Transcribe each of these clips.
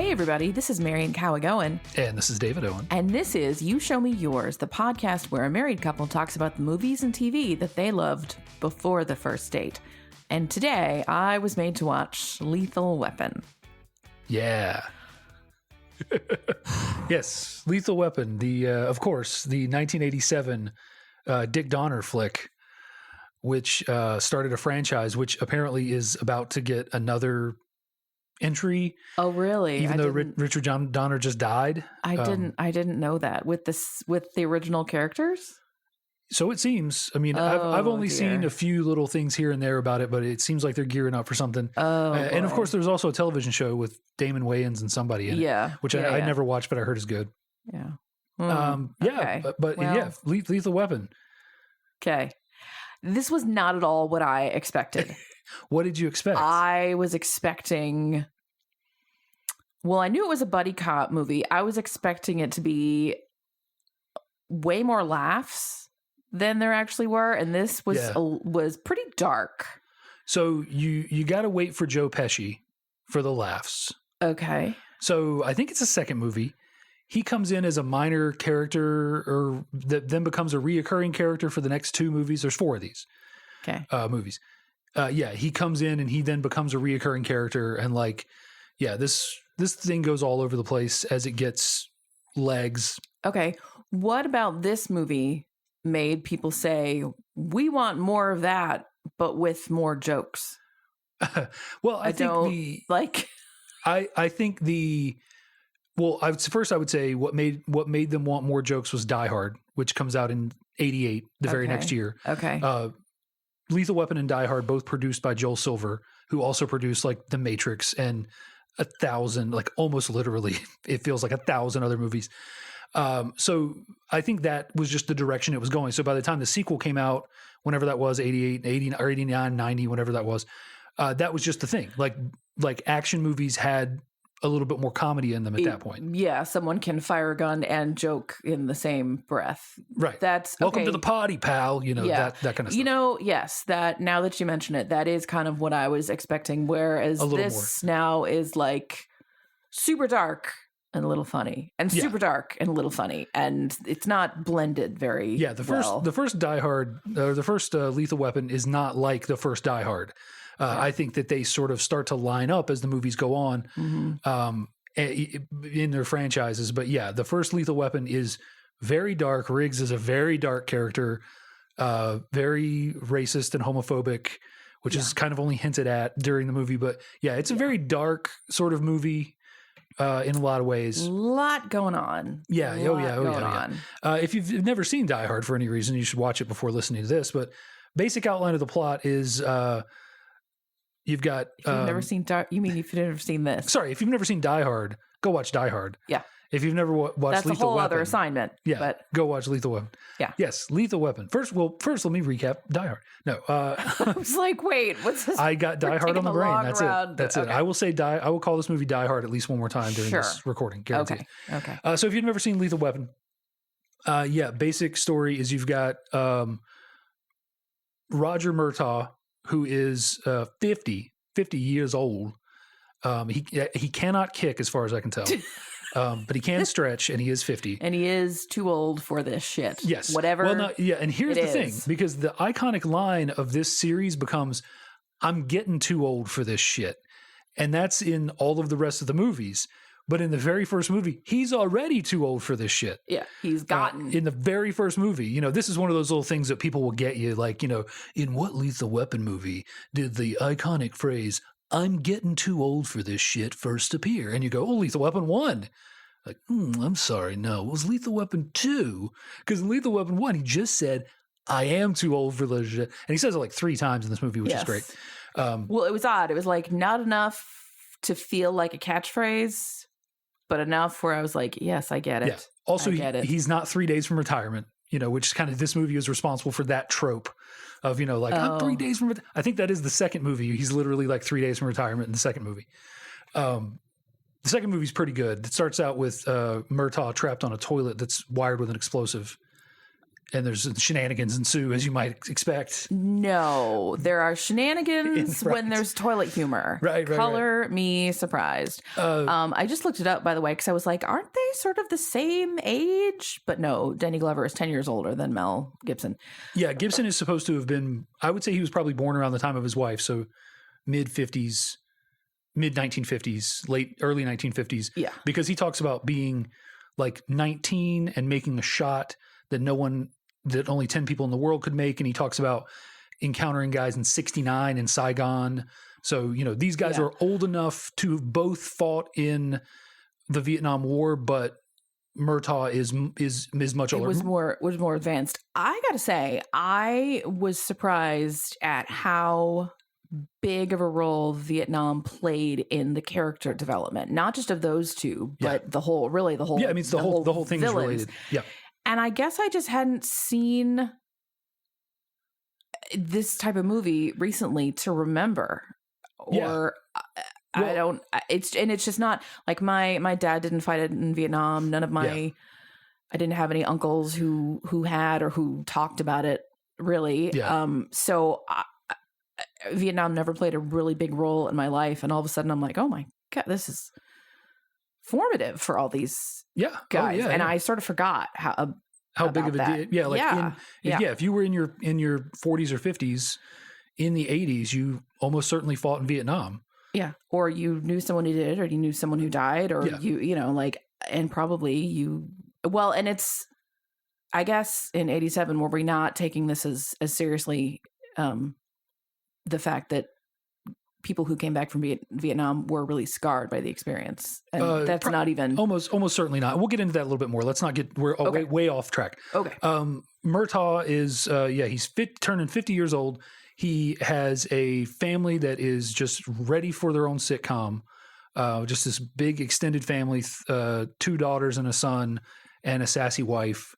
Hey everybody, this is Marian Cowagowan. And this is David Owen. And this is You Show Me Yours, the podcast where a married couple talks about the movies and TV that they loved before the first date. And today, I was made to watch Lethal Weapon. Yeah. Yes, Lethal Weapon, of course, the 1987 Dick Donner flick, which started a franchise, which apparently is about to get another entry. Oh, really? Even though Richard John Donner just died. I didn't know that with the original characters. So it seems. I mean, I've only seen a few little things here and there about it, but it seems like they're gearing up for something. And of course, there's also a television show with Damon Wayans and somebody in it, which I never watched, but I heard is good. Yeah. Okay. But Lethal Weapon. Okay. This was not at all what I expected. What did you expect? I was expecting... Well, I knew it was a buddy cop movie. I was expecting it to be way more laughs than there actually were, and this was pretty dark. So you got to wait for Joe Pesci for the laughs. Okay. So I think it's a second movie. He comes in as a minor character, or that then becomes a reoccurring character for the next two movies. There's four of these movies. He comes in and he then becomes a reoccurring character, and this thing goes all over the place as it gets legs. Okay. What about this movie made people say, we want more of that, but with more jokes? Well, I think I would say what made them want more jokes was Die Hard, which comes out in 1988, the very next year. Okay. Lethal Weapon and Die Hard, both produced by Joel Silver, who also produced like The Matrix and 1,000, like almost literally, it feels like 1,000 other movies. So I think that was just the direction it was going. So by the time the sequel came out, whenever that was, 88, 80, or 89, 90, whenever that was, that was just the thing. Like action movies had a little bit more comedy in them at that point. Yeah, someone can fire a gun and joke in the same breath. Right. That's welcome to the party, pal. That kind of stuff. Yes, that now that you mention it, that is kind of what I was expecting. Whereas this now is like super dark and a little funny, and super dark and a little funny, and it's not blended very well. The first Die Hard, or the first Lethal Weapon is not like the first Die Hard. I think that they sort of start to line up as the movies go on in their franchises. But the first Lethal Weapon is very dark. Riggs is a very dark character, very racist and homophobic, which is kind of only hinted at during the movie. But it's a very dark sort of movie in a lot of ways. A lot going on. If you've never seen Die Hard for any reason, you should watch it before listening to this. But basic outline of the plot is... You've got... If you've never seen... You mean if you've never seen this? Sorry, if you've never seen Die Hard, go watch Die Hard. Yeah. If you've never watched Lethal Weapon... That's a whole other assignment. Yeah, but... go watch Lethal Weapon. Yeah. Yes, Lethal Weapon. First, let me recap Die Hard. No. I was like, wait, what's this? I got Die Hard on the brain. That's it. That's it. I will call this movie Die Hard at least one more time during this recording. Guaranteed. Okay. So if you've never seen Lethal Weapon, basic story is you've got Roger Murtaugh, who is 50 years old. He cannot kick as far as I can tell. But he can stretch, and he is 50. And he is too old for this shit. Yes. Whatever. Well, and here's the thing, because the iconic line of this series becomes, I'm getting too old for this shit. And that's in all of the rest of the movies. But in the very first movie, he's already too old for this shit. Yeah, he's gotten. In the very first movie, this is one of those little things that people will get you, like, in what Lethal Weapon movie did the iconic phrase, I'm getting too old for this shit, first appear? And you go, oh, Lethal Weapon 1. Like, I'm sorry, no, it was Lethal Weapon 2. Because in Lethal Weapon 1, he just said, I am too old for this shit. And he says it like 3 times in this movie, which is great. Well, it was odd. It was like not enough to feel like a catchphrase, but enough where I was like, yes, I get it. Yeah. Also, he's not 3 days from retirement, which kind of this movie is responsible for that trope of, I'm 3 days from I think that is the second movie. He's literally like 3 days from retirement in the second movie. The second movie's pretty good. It starts out with Murtaugh trapped on a toilet that's wired with an explosive. and there's shenanigans ensue, as you might expect. No, there are shenanigans when there's toilet humor. Right. Color me surprised. I just looked it up, by the way, because I was like, aren't they sort of the same age? But no, Danny Glover is 10 years older than Mel Gibson. Yeah, Gibson is supposed to have been, I would say he was probably born around the time of his wife, so mid-50s, mid-1950s, early 1950s. Yeah. Because he talks about being like 19 and making a shot that only 10 people in the world could make. And he talks about encountering guys in 1969 in Saigon. So, these guys are old enough to have both fought in the Vietnam War, but Murtaugh is much older. Was more advanced. I got to say, I was surprised at how big of a role Vietnam played in the character development, not just of those two, but the whole. Yeah, I mean, the whole thing is related. Yeah. And I guess I just hadn't seen this type of movie recently to remember, or it's just not like my dad didn't fight in Vietnam. None of I didn't have any uncles who had or who talked about it really. Yeah. So Vietnam never played a really big role in my life. And all of a sudden I'm like, oh my God, this is formative for all these guys. I sort of forgot how big of a deal. Yeah. Like if you were in your 40s or 50s in the 80s, you almost certainly fought in Vietnam. Yeah. Or you knew someone who did, or you knew someone who died, or and probably and it's, I guess in 87, were we not taking this as seriously, the fact that people who came back from Vietnam were really scarred by the experience. And that's not even... Almost certainly not. We'll get into that a little bit more. Let's not get... We're way off track. Okay. Murtaugh is... he's turning 50 years old. He has a family that is just ready for their own sitcom. Just this big extended family, 2 daughters and a son, and a sassy wife.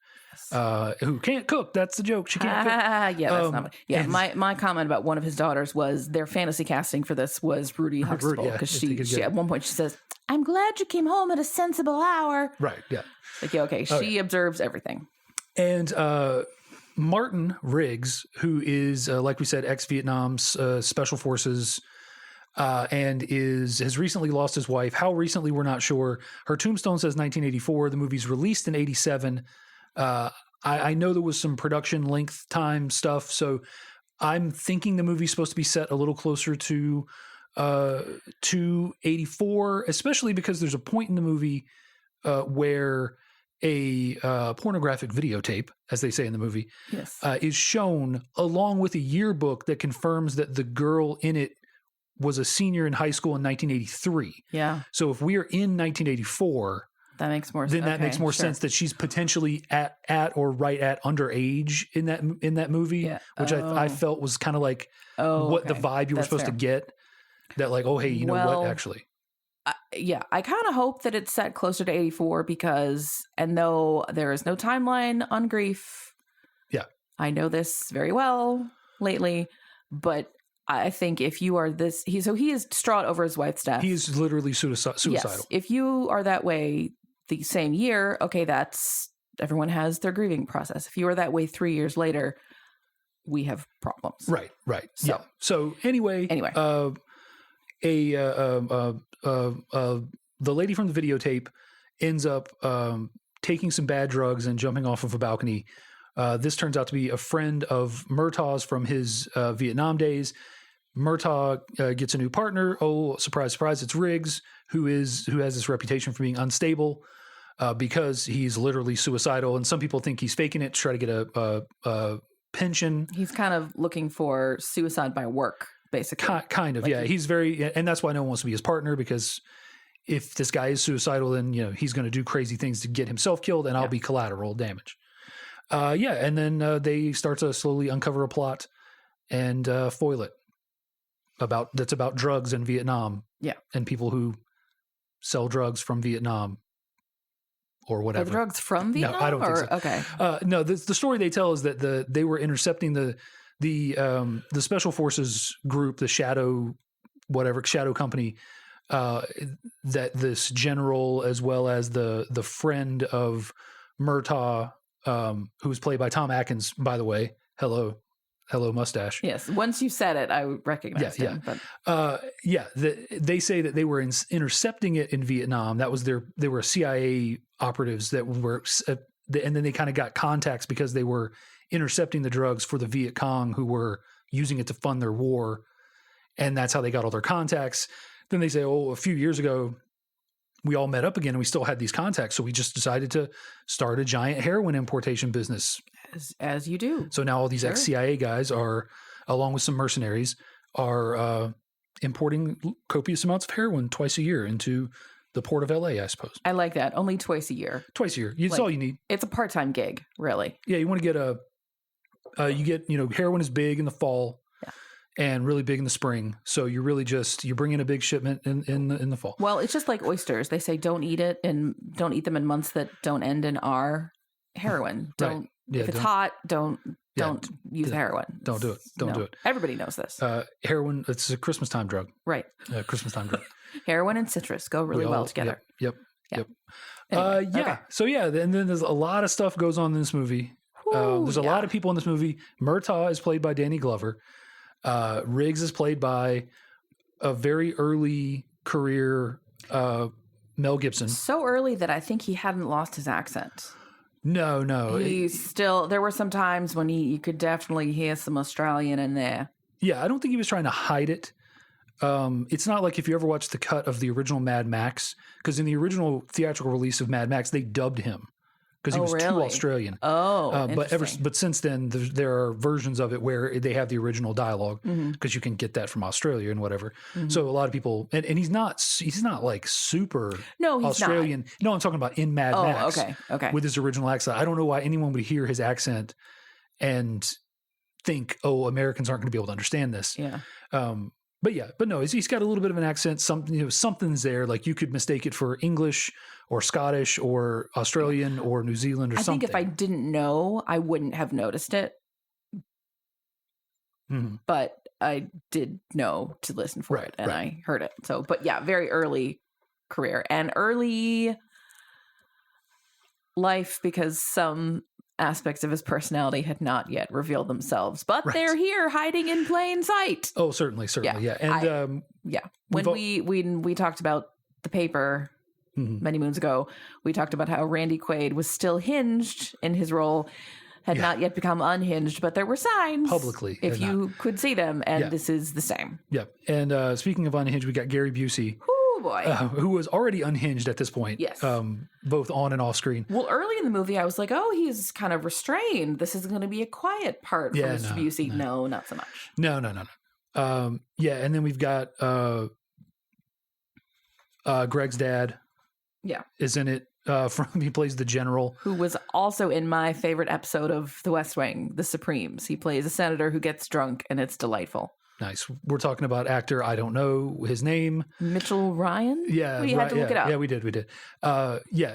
Who can't cook. That's the joke. She can't cook. Yeah, that's not... Yeah, my comment about one of his daughters was their fantasy casting for this was Rudy Huxtable, because she at one point she says, "I'm glad you came home at a sensible hour." Right, yeah. Like, okay, she observes everything. And Martin Riggs, who is, like we said, ex-Vietnam's Special Forces, and has recently lost his wife. How recently, we're not sure. Her tombstone says 1984. The movie's released in 87. I know there was some production length time stuff, so I'm thinking the movie's supposed to be set a little closer to 84, especially because there's a point in the movie where a pornographic videotape, as they say in the movie, is shown along with a yearbook that confirms that the girl in it was a senior in high school in 1983. Yeah. So if we are in 1984... That makes more sense. Then that makes more sense that she's potentially at or right at underage in that movie, which I felt was kind of like the vibe you were supposed to get. That like, oh, hey, you know what? Actually, I kind of hope that it's set closer to 84 because, and though there is no timeline on grief, I know this very well lately, but I think if you are this, he is distraught over his wife's death. He is literally suicidal. Yes, if you are that way the same year, okay, everyone has their grieving process. If you are that way 3 years later, we have problems. Right. So anyway, the lady from the videotape ends up taking some bad drugs and jumping off of a balcony. This turns out to be a friend of Murtaugh's from his Vietnam days. Murtaugh gets a new partner. Oh, surprise, surprise! It's Riggs, who has this reputation for being unstable because he's literally suicidal, and some people think he's faking it to try to get a pension. He's kind of looking for suicide by work, basically. Kind of, yeah. He's very, and that's why no one wants to be his partner, because if this guy is suicidal, then he's going to do crazy things to get himself killed, and I'll be collateral damage. And then they start to slowly uncover a plot and foil it. That's about drugs in Vietnam. Yeah. And people who sell drugs from Vietnam or whatever. Are the drugs from Vietnam? No, I don't think so. Okay. No, the story they tell is that they were intercepting the Special Forces group, the Shadow Company, that this general as well as the friend of Murtaugh who was played by Tom Atkins, by the way. Hello, mustache. Yes. Once you said it, I recognized him. But They say that they were intercepting it in Vietnam. That was they were CIA operatives that were, and then they kind of got contacts because they were intercepting the drugs for the Viet Cong who were using it to fund their war. And that's how they got all their contacts. Then they say, a few years ago, we all met up again and we still had these contacts. So we just decided to start a giant heroin importation business. As you do. So now all these ex-CIA guys are, along with some mercenaries, are importing copious amounts of heroin twice a year into the port of LA, I suppose. I like that. Only twice a year. Twice a year. That's all you need. It's a part-time gig, really. Yeah, you want to get heroin is big in the fall. And really big in the spring. So you're really you're bringing a big shipment in the fall. Well, it's just like oysters. They say don't eat them in months that don't end in R. Heroin. Don't. Yeah, if it's hot, don't use heroin. Don't do it. Don't do it. Everybody knows this. Heroin, it's a Christmas time drug. Right. Christmas time drug. Heroin and citrus go really well together. Yep. Anyway, okay. So and then there's a lot of stuff goes on in this movie. There's a lot of people in this movie. Murtaugh is played by Danny Glover. Riggs is played by a very early career Mel Gibson. So early that I think he hadn't lost his accent. No. There were some times when you could definitely hear some Australian in there. Yeah, I don't think he was trying to hide it. It's not like if you ever watched the cut of the original Mad Max, because in the original theatrical release of Mad Max, they dubbed him because he was too Australian. But since then, there are versions of it where they have the original dialogue because you can get that from Australia and whatever. Mm-hmm. So a lot of people, and he's not like super Australian. Not. No, I'm talking about in Mad Max. Okay. With his original accent. I don't know why anyone would hear his accent and think, Americans aren't going to be able to understand this. Yeah. But no, he's got a little bit of an accent. Something's there. Like you could mistake it for English or Scottish or Australian or New Zealand or something. I think if I didn't know, I wouldn't have noticed it. Mm-hmm. But I did know to listen for it, and I heard it. So, but yeah, very early career and early life because some aspects of his personality had not yet revealed themselves, but they're here hiding in plain sight. Oh, certainly. Yeah. And when we talked about The Paper many moons ago, we talked about how Randy Quaid was still hinged in his role, had not yet become unhinged, but there were signs publicly if you could see them, and this is the same. Yeah. And speaking of unhinged, we got Gary Busey. Boy. Who was already unhinged at this point. Yes. Both on and off screen. Well, early in the movie, I was like, he's kind of restrained. This is going to be a quiet part for Mr. Busey. No, not so much. No. And then we've got Greg's dad. Yeah. Is in it. He plays the general. Who was also in my favorite episode of The West Wing, The Supremes. He plays a senator who gets drunk, and it's delightful. Nice. We're talking about actor. I don't know his name. Mitchell Ryan. Yeah, we had to look it up. Yeah, we did.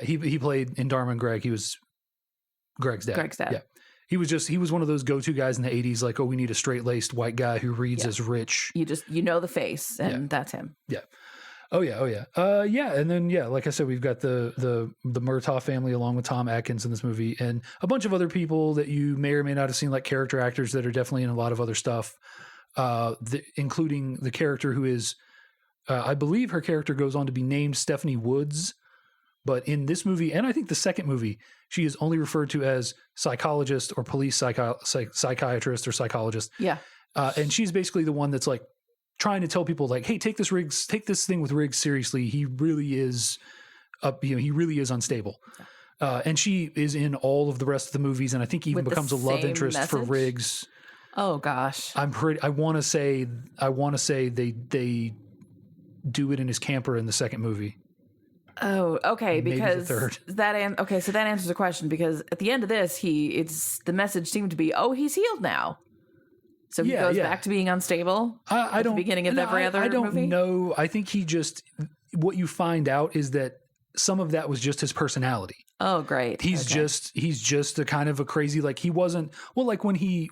He played in Dharma and Greg. He was Greg's dad. Yeah, he was one of those go-to guys in the 80s. Like, we need a straight-laced white guy who reads as rich. You know the face, and that's him. Yeah. Oh yeah. And then like I said, we've got the Murtaugh family along with Tom Atkins in this movie, and a bunch of other people that you may or may not have seen, like character actors that are definitely in a lot of other stuff. Including the character who is, I believe her character goes on to be named Stephanie Woods, but in this movie, and I think the second movie, she is only referred to as psychologist or police psychiatrist or psychologist. Yeah. And she's basically the one that's like trying to tell people like, hey, take this thing with Riggs seriously. He really is he really is unstable. And she is in all of the rest of the movies, and I think even becomes a love interest for Riggs. Oh gosh. I want to say they do it in his camper in the second movie. Oh, okay. Maybe because the third. So that answers the question, because at the end of this, the message seemed to be, he's healed now. So he goes back to being unstable. At the beginning of every other movie. I don't know. I think what you find out is that some of that was just his personality. Oh, great. He's just a kind of a crazy, like he wasn't, well, like when he,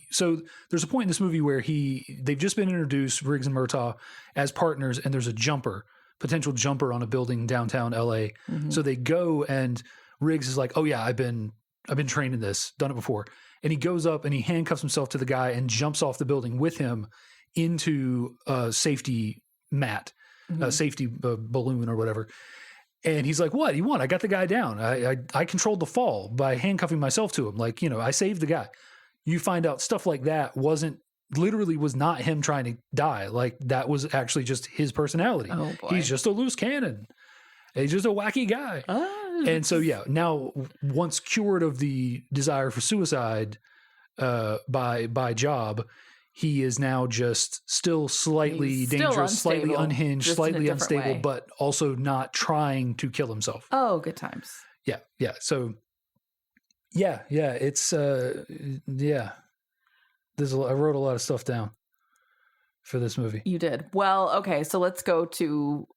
so there's a point in this movie where they've just been introduced, Riggs and Murtaugh, as partners, and there's a potential jumper on a building downtown LA. Mm-hmm. So they go, and Riggs is like, oh yeah, I've been I've been trained in this, done it before. And he goes up and he handcuffs himself to the guy and jumps off the building with him into a safety mat, a safety balloon or whatever. And he's like, what do you want? I got the guy down. I controlled the fall by handcuffing myself to him. Like, I saved the guy. You find out stuff like that was not him trying to die. Like, that was actually just his personality. Oh, boy. He's just a loose cannon. He's just a wacky guy. And so, now once cured of the desire for suicide by job, he is now just still slightly dangerous, slightly unhinged, slightly unstable, but also not trying to kill himself. Oh, good times. Yeah. So, it's, I wrote a lot of stuff down for this movie. You did. Well, okay, so let's go to,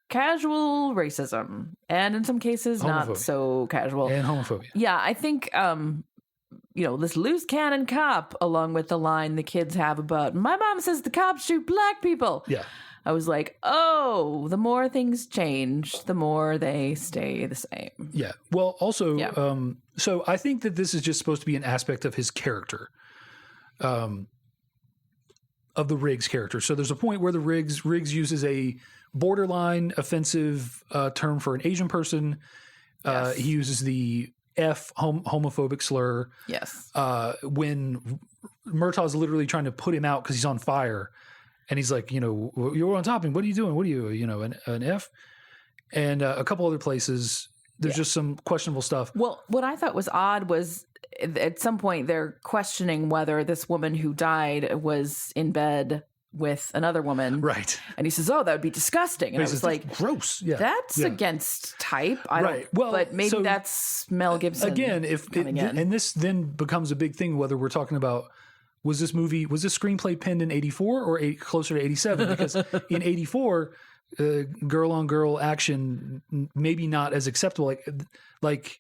casual racism. And in some cases, not so casual. And homophobia. Yeah, I think, this loose cannon cop, along with the line the kids have about, my mom says the cops shoot black people. Yeah. I was like, oh, the more things change, the more they stay the same. Yeah. Well, also, so I think that this is just supposed to be an aspect of his character, of the Riggs character. So there's a point where the Riggs uses a borderline offensive term for an Asian person. Yes. He uses the F homophobic slur. Yes. When Murtaugh's literally trying to put him out because he's on fire. And he's like, you're on top of him. What are you doing? What are you, an F? And a couple other places, there's just some questionable stuff. Well, what I thought was odd was at some point they're questioning whether this woman who died was in bed with another woman. Right. And he says, oh, that would be disgusting. And I was like, gross. Yeah. That's against type. But maybe that's Mel Gibson. Again, and this then becomes a big thing, whether we're talking about, was this screenplay penned in 84 or closer to 87? Because in 84, girl on girl action, maybe not as acceptable. Like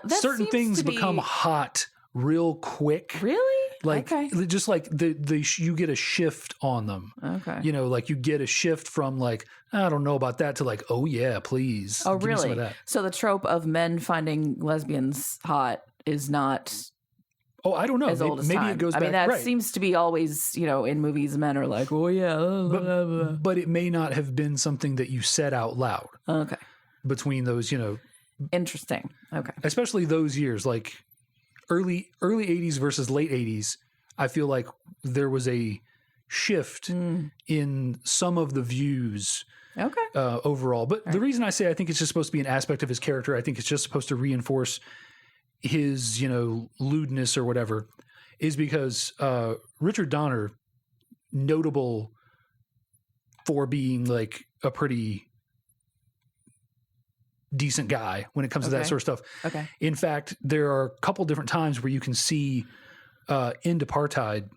certain things become hot real quick. Really? Like, just like you get a shift on them. Okay. Like you get a shift from like, I don't know about that to like, oh yeah, please. Oh, give me some of really? that. So the trope of men finding lesbians hot is not... Oh, I don't know. As old as maybe time. it goes back. I mean, that seems to be always, in movies, men are like, oh, yeah. But it may not have been something that you said out loud. Okay. Between those, Interesting. Okay. Especially those years, like early 80s versus late 80s, I feel like there was a shift in some of the views overall. But the reason I say I think it's just supposed to be an aspect of his character, I think it's just supposed to reinforce his, lewdness or whatever, is because Richard Donner, notable for being like a pretty decent guy when it comes to that sort of stuff. Okay. In fact, there are a couple different times where you can see end apartheid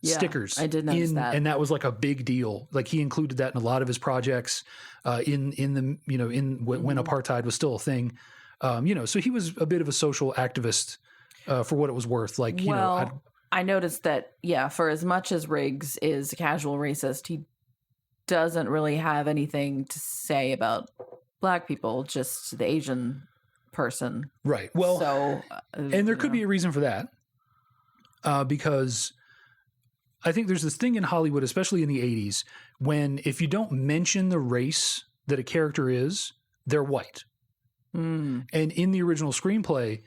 stickers. I did notice that. And that was like a big deal. Like he included that in a lot of his projects when apartheid was still a thing. So he was a bit of a social activist for what it was worth. Like, I noticed that, for as much as Riggs is a casual racist, he doesn't really have anything to say about black people, just the Asian person. Right. Well, and there could be a reason for that because I think there's this thing in Hollywood, especially in the 80s, when if you don't mention the race that a character is, they're white. And in the original screenplay,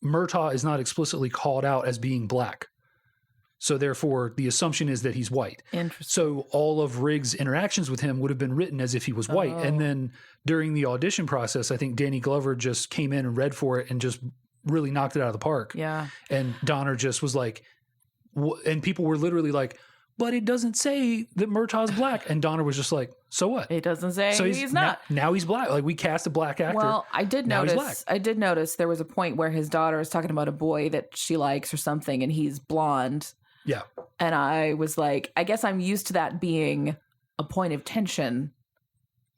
Murtaugh is not explicitly called out as being black. So therefore, the assumption is that he's white. Interesting. So all of Riggs' interactions with him would have been written as if he was white. And then during the audition process, I think Danny Glover just came in and read for it and just really knocked it out of the park. Yeah. And Donner just was like, and people were literally like, but it doesn't say that Murtaugh's black. And Donner was just like, so what? It doesn't say he's not. Now he's black. Like we cast a black actor. Well, I did notice there was a point where his daughter is talking about a boy that she likes or something, and he's blonde. Yeah. And I was like, I guess I'm used to that being a point of tension.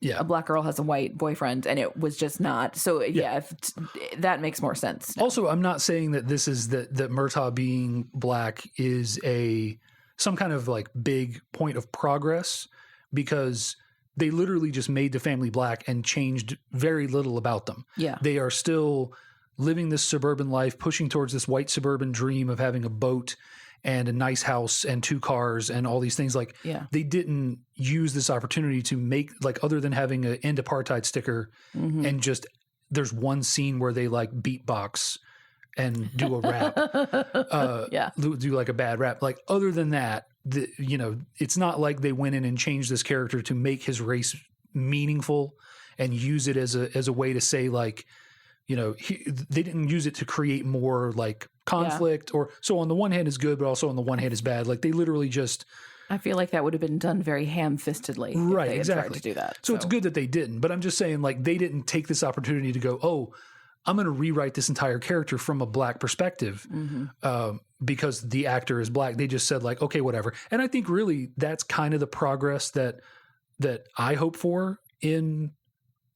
Yeah. A black girl has a white boyfriend, and it was just not. So that makes more sense. Also, I'm not saying that this is that Murtaugh being black is some kind of like big point of progress, because they literally just made the family black and changed very little about them. Yeah. They are still living this suburban life, pushing towards this white suburban dream of having a boat and a nice house and 2 cars and all these things. Like they didn't use this opportunity to make, like, other than having an end apartheid sticker and just, there's one scene where they like beatbox and do a rap, do like a bad rap. Like, other than that, you know, it's not like they went in and changed this character to make his race meaningful and use it as a way to say, like, you know, they didn't use it to create more like conflict or so on the one hand is good, but also on the one hand is bad. Like, they literally just, I feel like that would have been done very ham-fistedly. Right. If they had exactly. tried to do that. So it's good that they didn't, but I'm just saying, like, they didn't take this opportunity to go, oh, I'm going to rewrite this entire character from a black perspective because the actor is black. They just said, like, okay, whatever. And I think really that's kind of the progress that I hope for in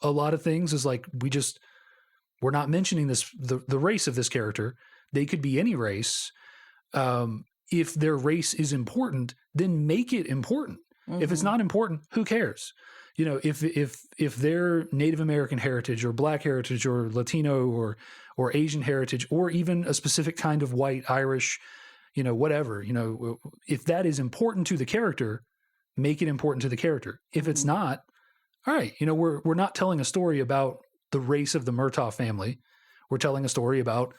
a lot of things, is like, we're not mentioning the race of this character. They could be any race. If their race is important, then make it important. If it's not important, who cares? You know, if they're Native American heritage or Black heritage or Latino or Asian heritage, or even a specific kind of white, Irish, you know, whatever, you know, if that is important to the character, make it important to the character. If it's not, all right, you know, we're not telling a story about the race of the Murtaugh family. We're telling a story about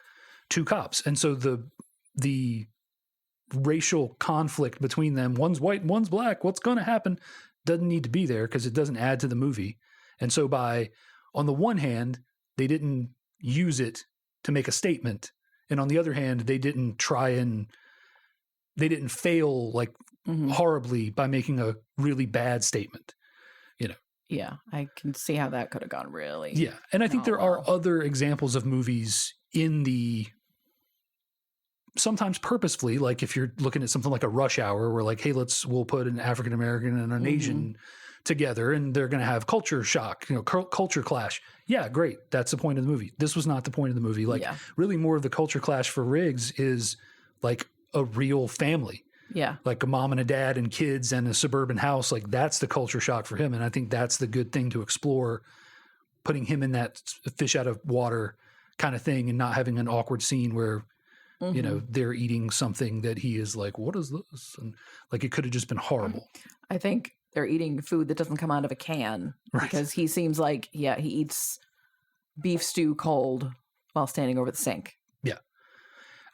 2 cops. And so the racial conflict between them, one's white, one's black, what's going to happen, doesn't need to be there because it doesn't add to the movie. And so on the one hand, they didn't use it to make a statement. And on the other hand, they didn't fail like horribly by making a really bad statement, you know? Yeah, I can see how that could have gone really. Yeah. And I think there are other examples of movies in the, sometimes purposefully, like if you're looking at something like a Rush Hour, where like, hey, we'll put an African American and an Asian together and they're going to have culture shock, you know, culture clash. Yeah, great. That's the point of the movie. This was not the point of the movie. Like really more of the culture clash for Riggs is like a real family. Yeah. Like a mom and a dad and kids and a suburban house. Like that's the culture shock for him. And I think that's the good thing to explore, putting him in that fish out of water kind of thing and not having an awkward scene where, you know, they're eating something that he is like, what is this? And like, it could have just been horrible. I think they're eating food that doesn't come out of a can because he seems like, he eats beef stew cold while standing over the sink. Yeah.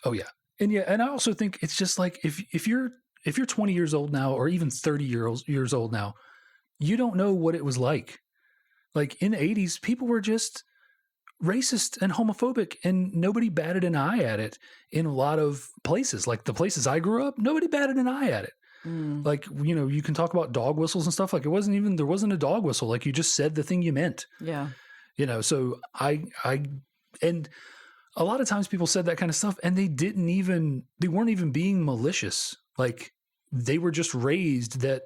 Oh yeah. And I also think it's just like, if you're 20 years old now, or even 30 years old now, you don't know what it was like. Like in the 80s, people were just racist and homophobic and nobody batted an eye at it in a lot of places. Like the places I grew up, nobody batted an eye at it. Like, you know, you can talk about dog whistles and stuff. Like there wasn't a dog whistle. Like you just said the thing you meant. Yeah. You know, so and a lot of times people said that kind of stuff and they weren't even being malicious. Like they were just raised that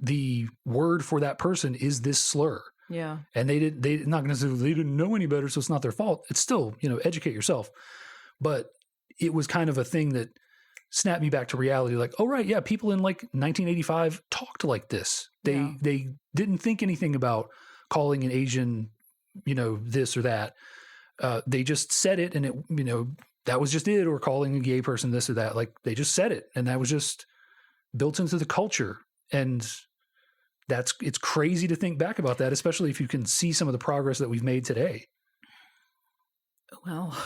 the word for that person is this slur. Yeah. And they not going to say they didn't know any better, so it's not their fault. It's still, you know, educate yourself. But it was kind of a thing that snapped me back to reality. Like, oh, right. Yeah. People in like 1985 talked like this. They didn't think anything about calling an Asian, you know, this or that. They just said it and it, you know, that was just it, or calling a gay person this or that. Like they just said it and that was just built into the culture. And it's crazy to think back about that, especially if you can see some of the progress that we've made today. Well,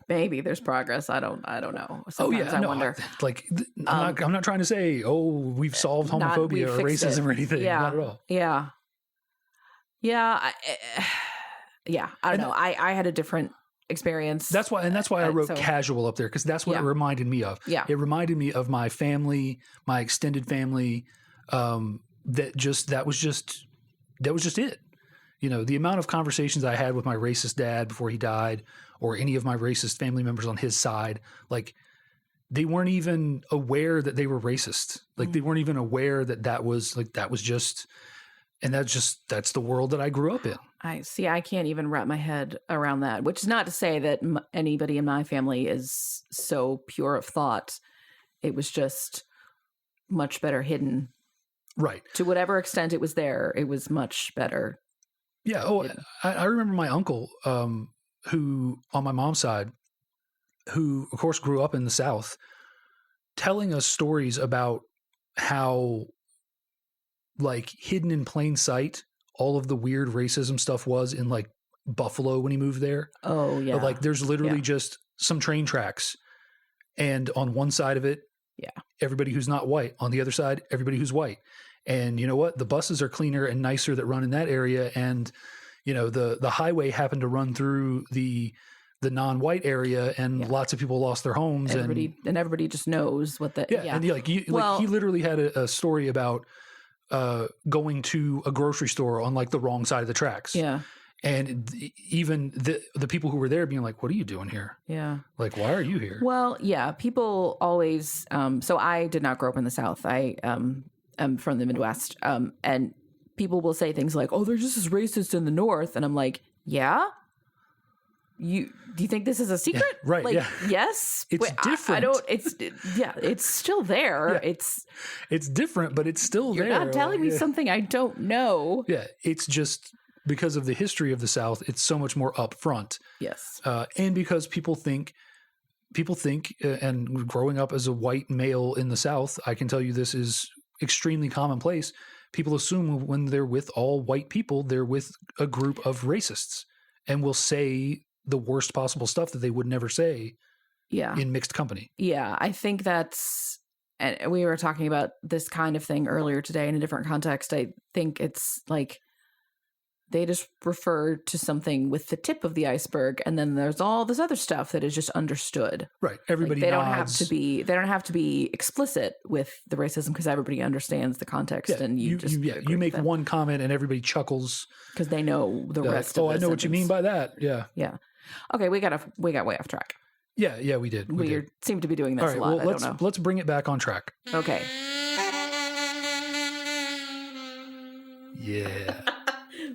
maybe there's progress. I don't know. Sometimes I wonder. I'm not trying to say, we've solved homophobia or racism or anything. Yeah. Not at all. Yeah. Yeah. I don't know. I had a different experience. That's why I wrote casual up there, because that's what it reminded me of. Yeah. It reminded me of my family, my extended family. That was just it. You know, the amount of conversations I had with my racist dad before he died, or any of my racist family members on his side, like they weren't even aware that they were racist. Like they weren't even aware that was just, and that's the world that I grew up in. I see. I can't even wrap my head around that, which is not to say that anybody in my family is so pure of thought. It was just much better hidden. Right. To whatever extent it was there, it was much better. Yeah. Oh, I remember my uncle, who, on my mom's side, who of course grew up in the South, telling us stories about how, like, hidden in plain sight, all of the weird racism stuff was in, like, Buffalo when he moved there. Oh, yeah. But, like, there's literally just some train tracks, and on one side of it, everybody who's not white. On the other side, everybody who's white. And you know what? The buses are cleaner and nicer that run in that area, and you know the highway happened to run through the non-white area, and lots of people lost their homes. Everybody just knows what the and he literally had a story about going to a grocery store on, like, the wrong side of the tracks. Yeah. And even the people who were there being like, what are you doing here? Yeah. Like, why are you here? Well, yeah, people always, so I did not grow up in the South. I am from the Midwest. And people will say things like, oh, they're just as racist in the North. And I'm like, yeah? Do you think this is a secret? Yeah, right. Like, yes. It's different. It's still there. Yeah. It's different, but it's still You're there. You're not telling me something I don't know. Yeah. It's just because of the history of the South, it's so much more upfront. Yes. And because people think, and growing up as a white male in the South, I can tell you this is extremely commonplace. People assume when they're with all white people, they're with a group of racists and will say the worst possible stuff that they would never say in mixed company. Yeah, I think that's, and we were talking about this kind of thing earlier today in a different context. I think it's like they just refer to something with the tip of the iceberg, and then there's all this other stuff that is just understood. Right. Everybody like, nods. They don't have to be explicit with the racism because everybody understands the context, and you make one comment and everybody chuckles because they know the rest. Like, of the I know what you mean by that. Yeah. Yeah. Okay, we got way off track. Yeah, we did. We seem to be doing this a lot. Well, let's bring it back on track. Okay. Yeah.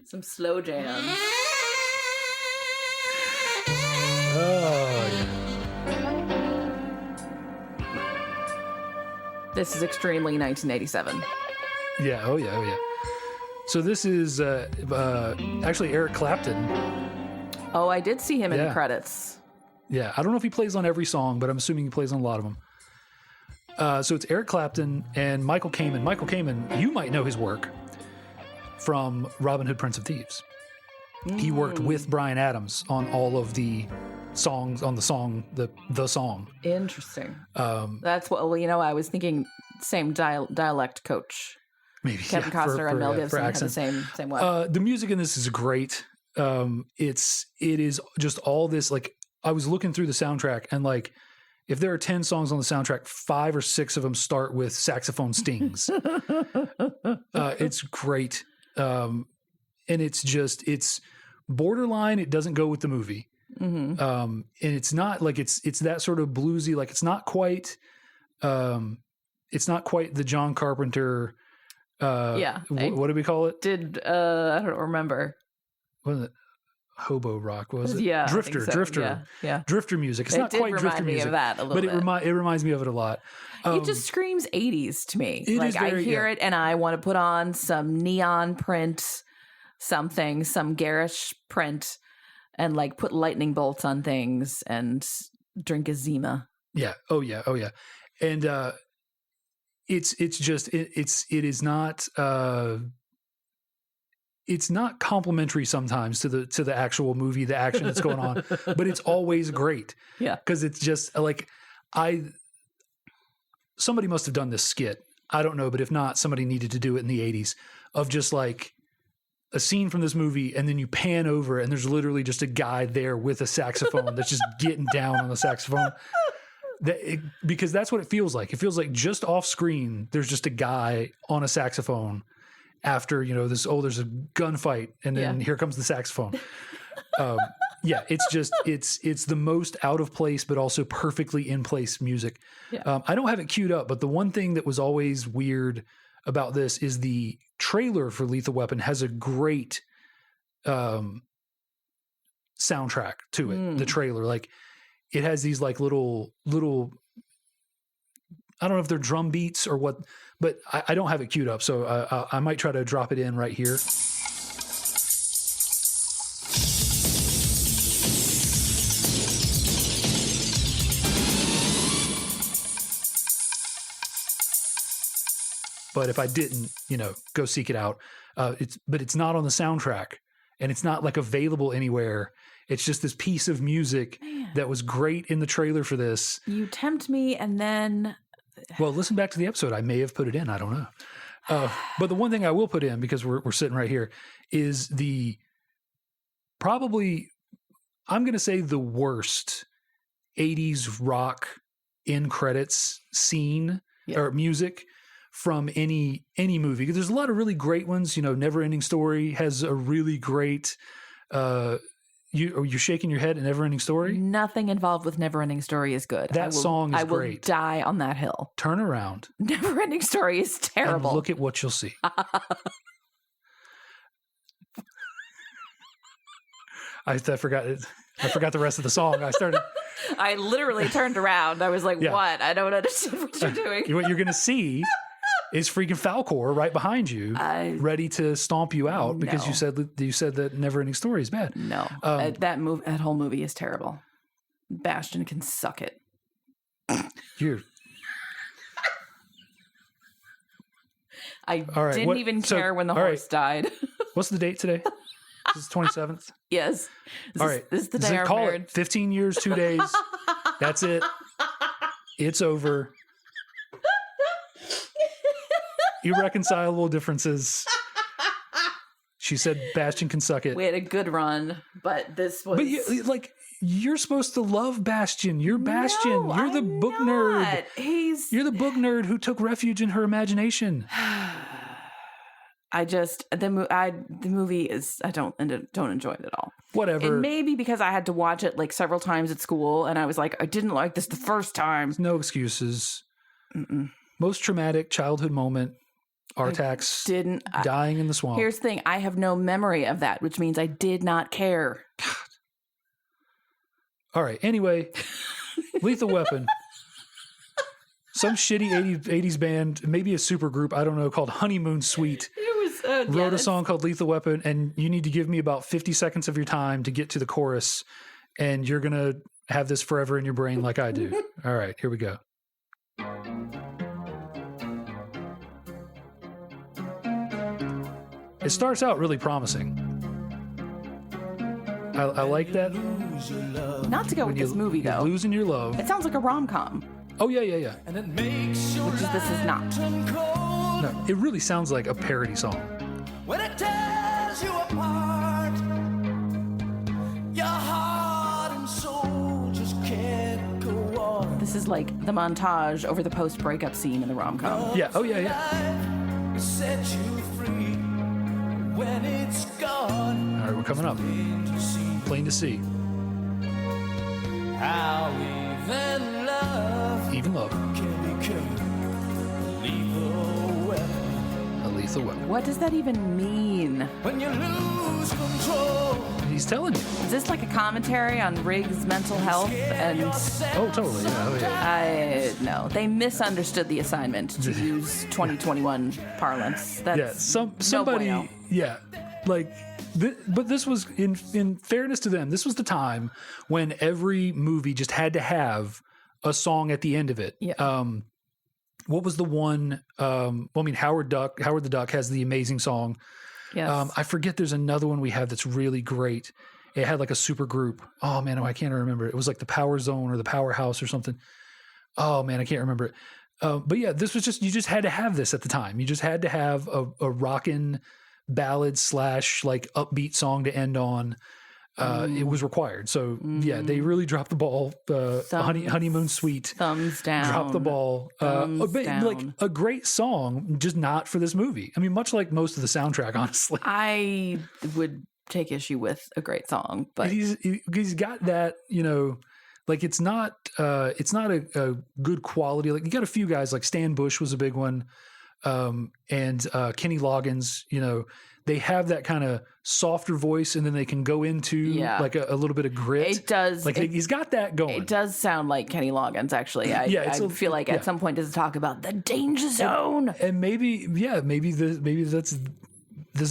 Some slow jams. Oh, yeah. This is extremely 1987. Yeah. Oh, yeah. So this is actually Eric Clapton. Oh, I did see him in the credits. Yeah. I don't know if he plays on every song, but I'm assuming he plays on a lot of them. So it's Eric Clapton and Michael Kamen. Michael Kamen, you might know his work from Robin Hood, Prince of Thieves. He worked with Bryan Adams on all of the songs on the song. Interesting. That's what. Well, I was thinking same dialect coach. Maybe Kevin Costner and Mel Gibson had the same one. The music in this is great. It is just all this, like, I was looking through the soundtrack, and like, if there are 10 songs on the soundtrack, 5 or 6 of them start with saxophone stings. It's great. And it's borderline. It doesn't go with the movie. Mm-hmm. And it's not like it's that sort of bluesy, like it's not quite the John Carpenter. What do we call it? I don't remember. What is it? Hobo rock, what was it? Yeah, Drifter. Yeah. Drifter music. It's not quite drifter music, of that a little bit. It reminds me of it a lot. It just screams 80s to me. Like, I hear it and I want to put on some neon print, some garish print, and like put lightning bolts on things and drink a Zima. Yeah. Oh yeah. And it's not complimentary sometimes to the actual movie, the action that's going on, but it's always great. Yeah. Because it's just like somebody must have done this skit. I don't know, but if not, somebody needed to do it in the 80s of just like a scene from this movie, and then you pan over and there's literally just a guy there with a saxophone that's just getting down on the saxophone. Because that's what it feels like. It feels like just off screen, there's just a guy on a saxophone after, there's a gunfight, and then here comes the saxophone. It's the most out of place, but also perfectly in place music. Yeah. I don't have it queued up, but the one thing that was always weird about this is the trailer for Lethal Weapon has a great soundtrack to it. The trailer, like, it has these like little, I don't know if they're drum beats or what, but I don't have it queued up. So I might try to drop it in right here. but if I didn't, go seek it out. But it's not on the soundtrack, and it's not like available anywhere. It's just this piece of music that was great in the trailer for this. You tempt me, and then... Well, listen back to the episode. I may have put it in. I don't know. But the one thing I will put in, because we're sitting right here, is probably, I'm going to say, the worst 80s rock in credits scene or music from any movie. There's a lot of really great ones. Neverending Story has a really great... You're shaking your head at Neverending Story? Nothing involved with Neverending Story is good. That song is great. I will die on that hill. Turn around. Neverending Story is terrible. And look at what you'll see. I forgot the rest of the song. I literally turned around. I was like, what? I don't understand what you're doing. What you're going to see is freaking Falcor right behind you, ready to stomp you out because you said that Neverending Story is bad. No, that whole movie is terrible. Bastian can suck it. I didn't even care when the horse died. What's the date today? This is 27th? Yes. This is the day I'm call married. It 15 years, 2 days. That's it. It's over. Irreconcilable differences. She said Bastian can suck it. We had a good run, but this was... But you're supposed to love Bastian. You're Bastian. You're the book nerd. You're the book nerd who took refuge in her imagination. The movie is... I don't enjoy it at all. Whatever. It may be because I had to watch it like several times at school, and I was like, I didn't like this the first time. No excuses. Most traumatic childhood moment. Artax dying in the swamp. Here's the thing. I have no memory of that, which means I did not care. God. All right. Anyway, Lethal Weapon. Some shitty 80s band, maybe a super group, I don't know, called Honeymoon Suite. Wrote a song called Lethal Weapon, and you need to give me about 50 seconds of your time to get to the chorus, and you're going to have this forever in your brain like I do. All right. Here we go. It starts out really promising. I like that. Not to go with this movie, though. Losing your love. It sounds like a rom-com. Oh, yeah. Which this is not. No, it really sounds like a parody song. When it tears you apart, your heart and soul just can't go on. This is like the montage over the post-breakup scene in the rom-com. Yeah. Oh, yeah. Set you free when it's gone. All right, we're coming up. Plain to see. How even love can become lethal weapon. A lethal weapon. What does that even mean? When you lose control. He's telling you. Is this like a commentary on Riggs' mental health? And oh, totally. Yeah. No, they misunderstood the assignment, to use 2021 parlance. That's somebody. No bueno. Yeah, like. But this was, in fairness to them, this was the time when every movie just had to have a song at the end of it. Yeah. What was the one? Howard the Duck has the amazing song. Yes. I forget. There's another one we have that's really great. It had like a super group. Oh man, I can't remember. It was like the Power Zone or the Powerhouse or something. Oh man, I can't remember it. But yeah, this was you just had to have this at the time. You just had to have a rockin' ballad / like upbeat song to end on. It was required. So yeah, they really dropped the ball. Honeymoon Suite. Thumbs down. Dropped the ball. Down. Like a great song, just not for this movie. I mean, much like most of the soundtrack, honestly. I would take issue with a great song, but he's got that, like it's not a good quality. Like you got a few guys like Stan Bush was a big one. And Kenny Loggins, they have that kind of softer voice, and then they can go into like a little bit of grit. It does. Like he's got that going. It does sound like Kenny Loggins, actually. I feel like at some point does it talk about the danger zone? And maybe this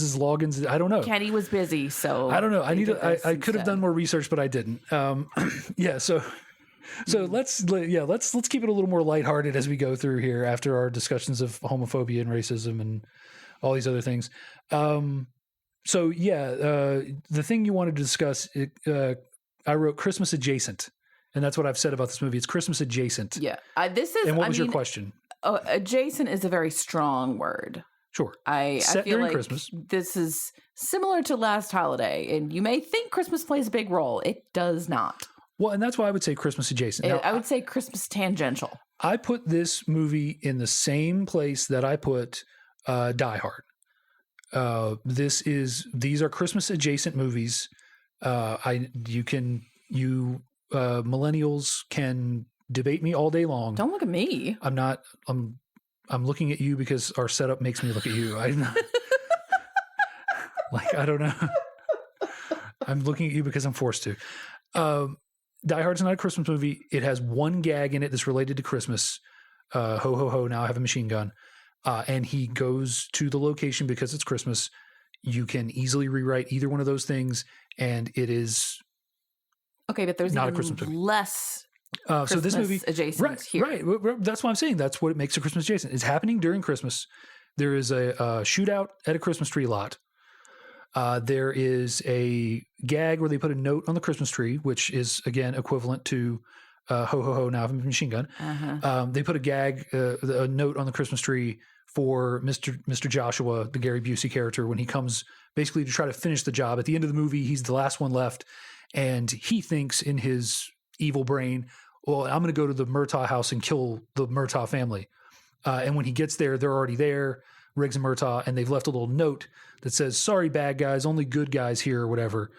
is Loggins. I don't know. Kenny was busy, so I don't know. I could have done more research, but I didn't. So So let's keep it a little more lighthearted as we go through here after our discussions of homophobia and racism and all these other things. The thing you wanted to discuss, I wrote Christmas adjacent, and that's what I've said about this movie. It's Christmas adjacent. Yeah. This is. And what was your question? Adjacent is a very strong word. Sure. I feel during like Christmas. This is similar to Last Holiday, and you may think Christmas plays a big role. It does not. Well, and that's why I would say Christmas adjacent. Now, I would say Christmas tangential. I put this movie in the same place that I put Die Hard. These are Christmas adjacent movies. Millennials can debate me all day long. Don't look at me. I'm looking at you because our setup makes me look at you. I'm not, I don't know. I'm looking at you because I'm forced to. Die Hard's not a Christmas movie. It has one gag in it that's related to Christmas. Ho, ho, ho, now I have a machine gun. And he goes to the location because it's Christmas. You can easily rewrite either one of those things, and it is okay. But there's not even a Christmas movie. Less. So this movie adjacent here. Right. That's what I'm saying. That's what it makes a Christmas adjacent. It's happening during Christmas. There is a shootout at a Christmas tree lot. There is a gag where they put a note on the Christmas tree, which is again equivalent to ho ho ho, now I have a machine gun. Uh-huh. They put a note on the Christmas tree for Mr. Joshua, the Gary Busey character, when he comes basically to try to finish the job. At the end of the movie, he's the last one left, and he thinks in his evil brain, well, I'm going to go to the Murtaugh house and kill the Murtaugh family. And when he gets there, they're already there, Riggs and Murtaugh, and they've left a little note that says, sorry, bad guys, only good guys here or whatever.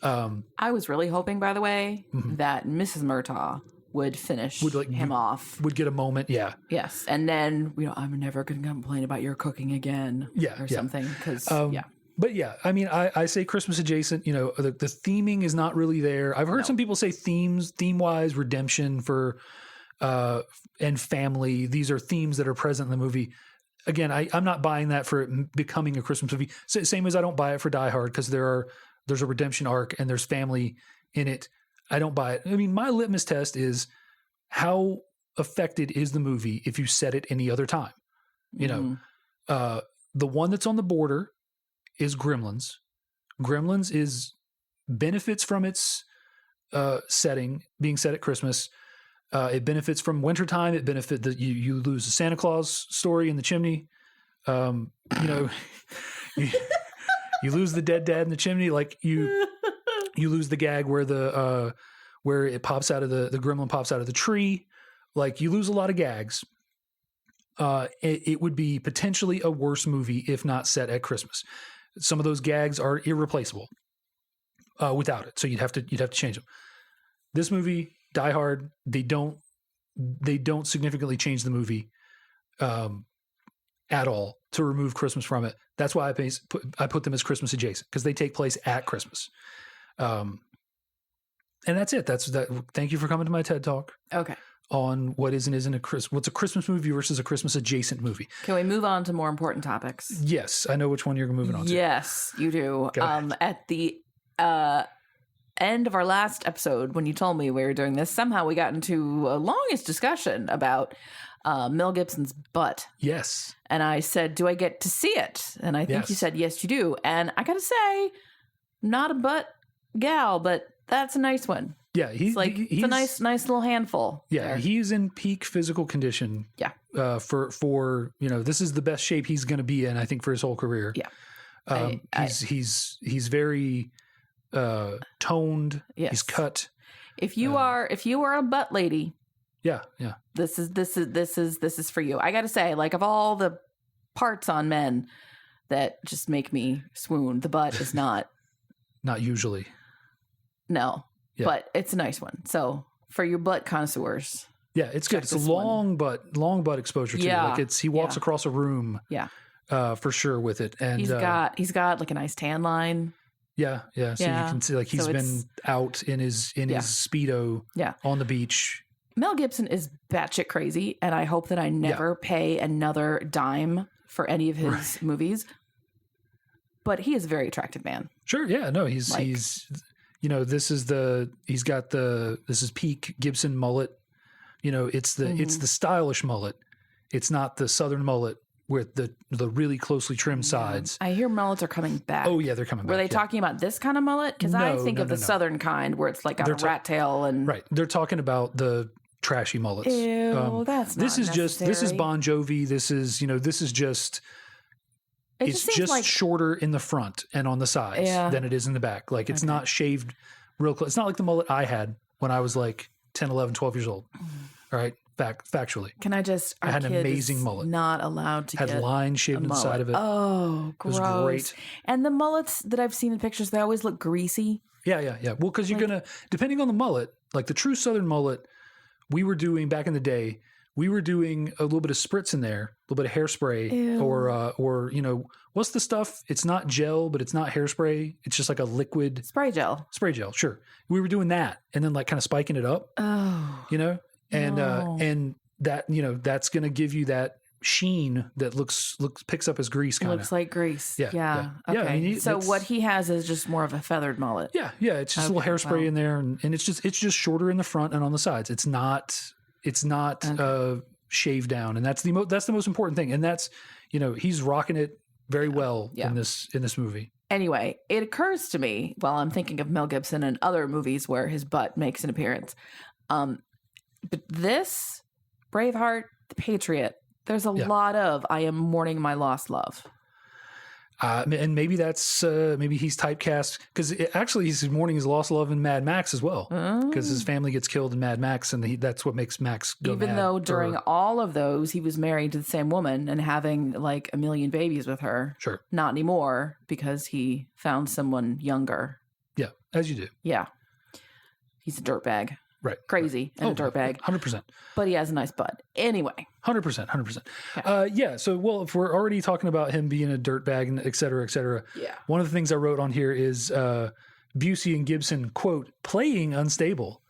I was really hoping, by the way, that Mrs. Murtaugh would finish him off. Would get a moment, yeah. Yes. And then, I'm never going to complain about your cooking again. Yeah. Or something. Because, But yeah, I mean, I say Christmas adjacent, the theming is not really there. I've heard some people say theme-wise, redemption for, and family. These are themes that are present in the movie. Again, I'm not buying that for it becoming a Christmas movie. Same as I don't buy it for Die Hard, because there's a redemption arc and there's family in it. I don't buy it. I mean, my litmus test is how affected is the movie if you set it any other time? The one that's on the border is Gremlins. Gremlins benefits from its setting, being set at Christmas. It benefits from wintertime. It benefits that you lose the Santa Claus story in the chimney. You lose the dead dad in the chimney. Like you lose the gag where it pops out of the gremlin pops out of the tree. Like you lose a lot of gags. It would be potentially a worse movie if not set at Christmas. Some of those gags are irreplaceable without it. So you'd have to change them. This movie, Die Hard, they don't significantly change the movie at all to remove Christmas from it. That's why I put them as Christmas adjacent, because they take place at Christmas. And that's it. Thank you for coming to my TED Talk. Okay. On what is and isn't what's a Christmas movie versus a Christmas adjacent movie. Can we move on to more important topics? Yes, I know which one you're moving on to. Yes, you do. At the end of our last episode, when you told me we were doing this, somehow we got into a longest discussion about Mel Gibson's butt. Yes. And I said, do I get to see it? And I think you said, yes, you do. And I got to say, not a butt gal, but that's a nice one. Yeah, he's a nice little handful. Yeah, there. He's in peak physical condition. Yeah. For this is the best shape he's going to be in, I think, for his whole career. Yeah. He's very toned. Yes. He's cut. If you are a butt lady, yeah. This is for you. I got to say, like, of all the parts on men that just make me swoon, the butt is not. Not usually. No. Yeah. But it's a nice one. So for your butt connoisseurs. Yeah, it's good. It's a long butt exposure too. Yeah. Like he walks across a room. Yeah. For sure with it. And he's got like a nice tan line. Yeah. So you can see like he's been out in his Speedo on the beach. Mel Gibson is batshit crazy, and I hope that I never pay another dime for any of his movies. But he is a very attractive man. Sure, yeah. No, this is peak Gibson mullet. It's the stylish mullet. It's not the Southern mullet with the really closely trimmed sides. I hear mullets are coming back. Oh yeah, they're coming back. Were they talking about this kind of mullet? Because I think of the Southern kind where it's like got a rat tail and right. They're talking about the trashy mullets. Ew, that's not necessary. This is Bon Jovi. This is just. It's just shorter in the front and on the sides than it is in the back. Like it's not shaved real close. It's not like the mullet I had when I was like 10, 11, 12 years old. All right. Factually. Can I just, I had an amazing mullet. Not allowed to had lines shaved inside of it. Oh, gross. It was great. And the mullets that I've seen in pictures, they always look greasy. Yeah. Well, because you're going to, depending on the mullet, like the true Southern mullet, we were doing back in the day, we were doing a little bit of spritz in there, a little bit of hairspray or what's the stuff? It's not gel, but it's not hairspray. It's just like a liquid. Spray gel, sure. We were doing that and then like kind of spiking it up. Oh. And that, that's going to give you that sheen that picks up as grease kind of. Looks like grease. Yeah. Okay. Yeah, I mean, so what he has is just more of a feathered mullet. Yeah. It's just a little hairspray in there and it's just shorter in the front and on the sides. It's not shaved down. And that's the most important thing. And that's, he's rocking it very well in this movie. Anyway, it occurs to me while I'm thinking of Mel Gibson and other movies where his butt makes an appearance. But this, Braveheart, The Patriot, there's a lot of I am mourning my lost love. And maybe that's maybe he's typecast because actually he's mourning his lost love in Mad Max as well because his family gets killed in Mad Max and that's what makes Max go mad. Even though during all of those he was married to the same woman and having like a million babies with her. Sure. Not anymore because he found someone younger. Yeah, as you do. Yeah. He's a dirtbag. Right. Crazy and a dirtbag. 100%. But he has a nice butt. Anyway. 100%. Okay. So, well, if we're already talking about him being a dirtbag and et cetera, one of the things I wrote on here is Busey and Gibson, quote, playing unstable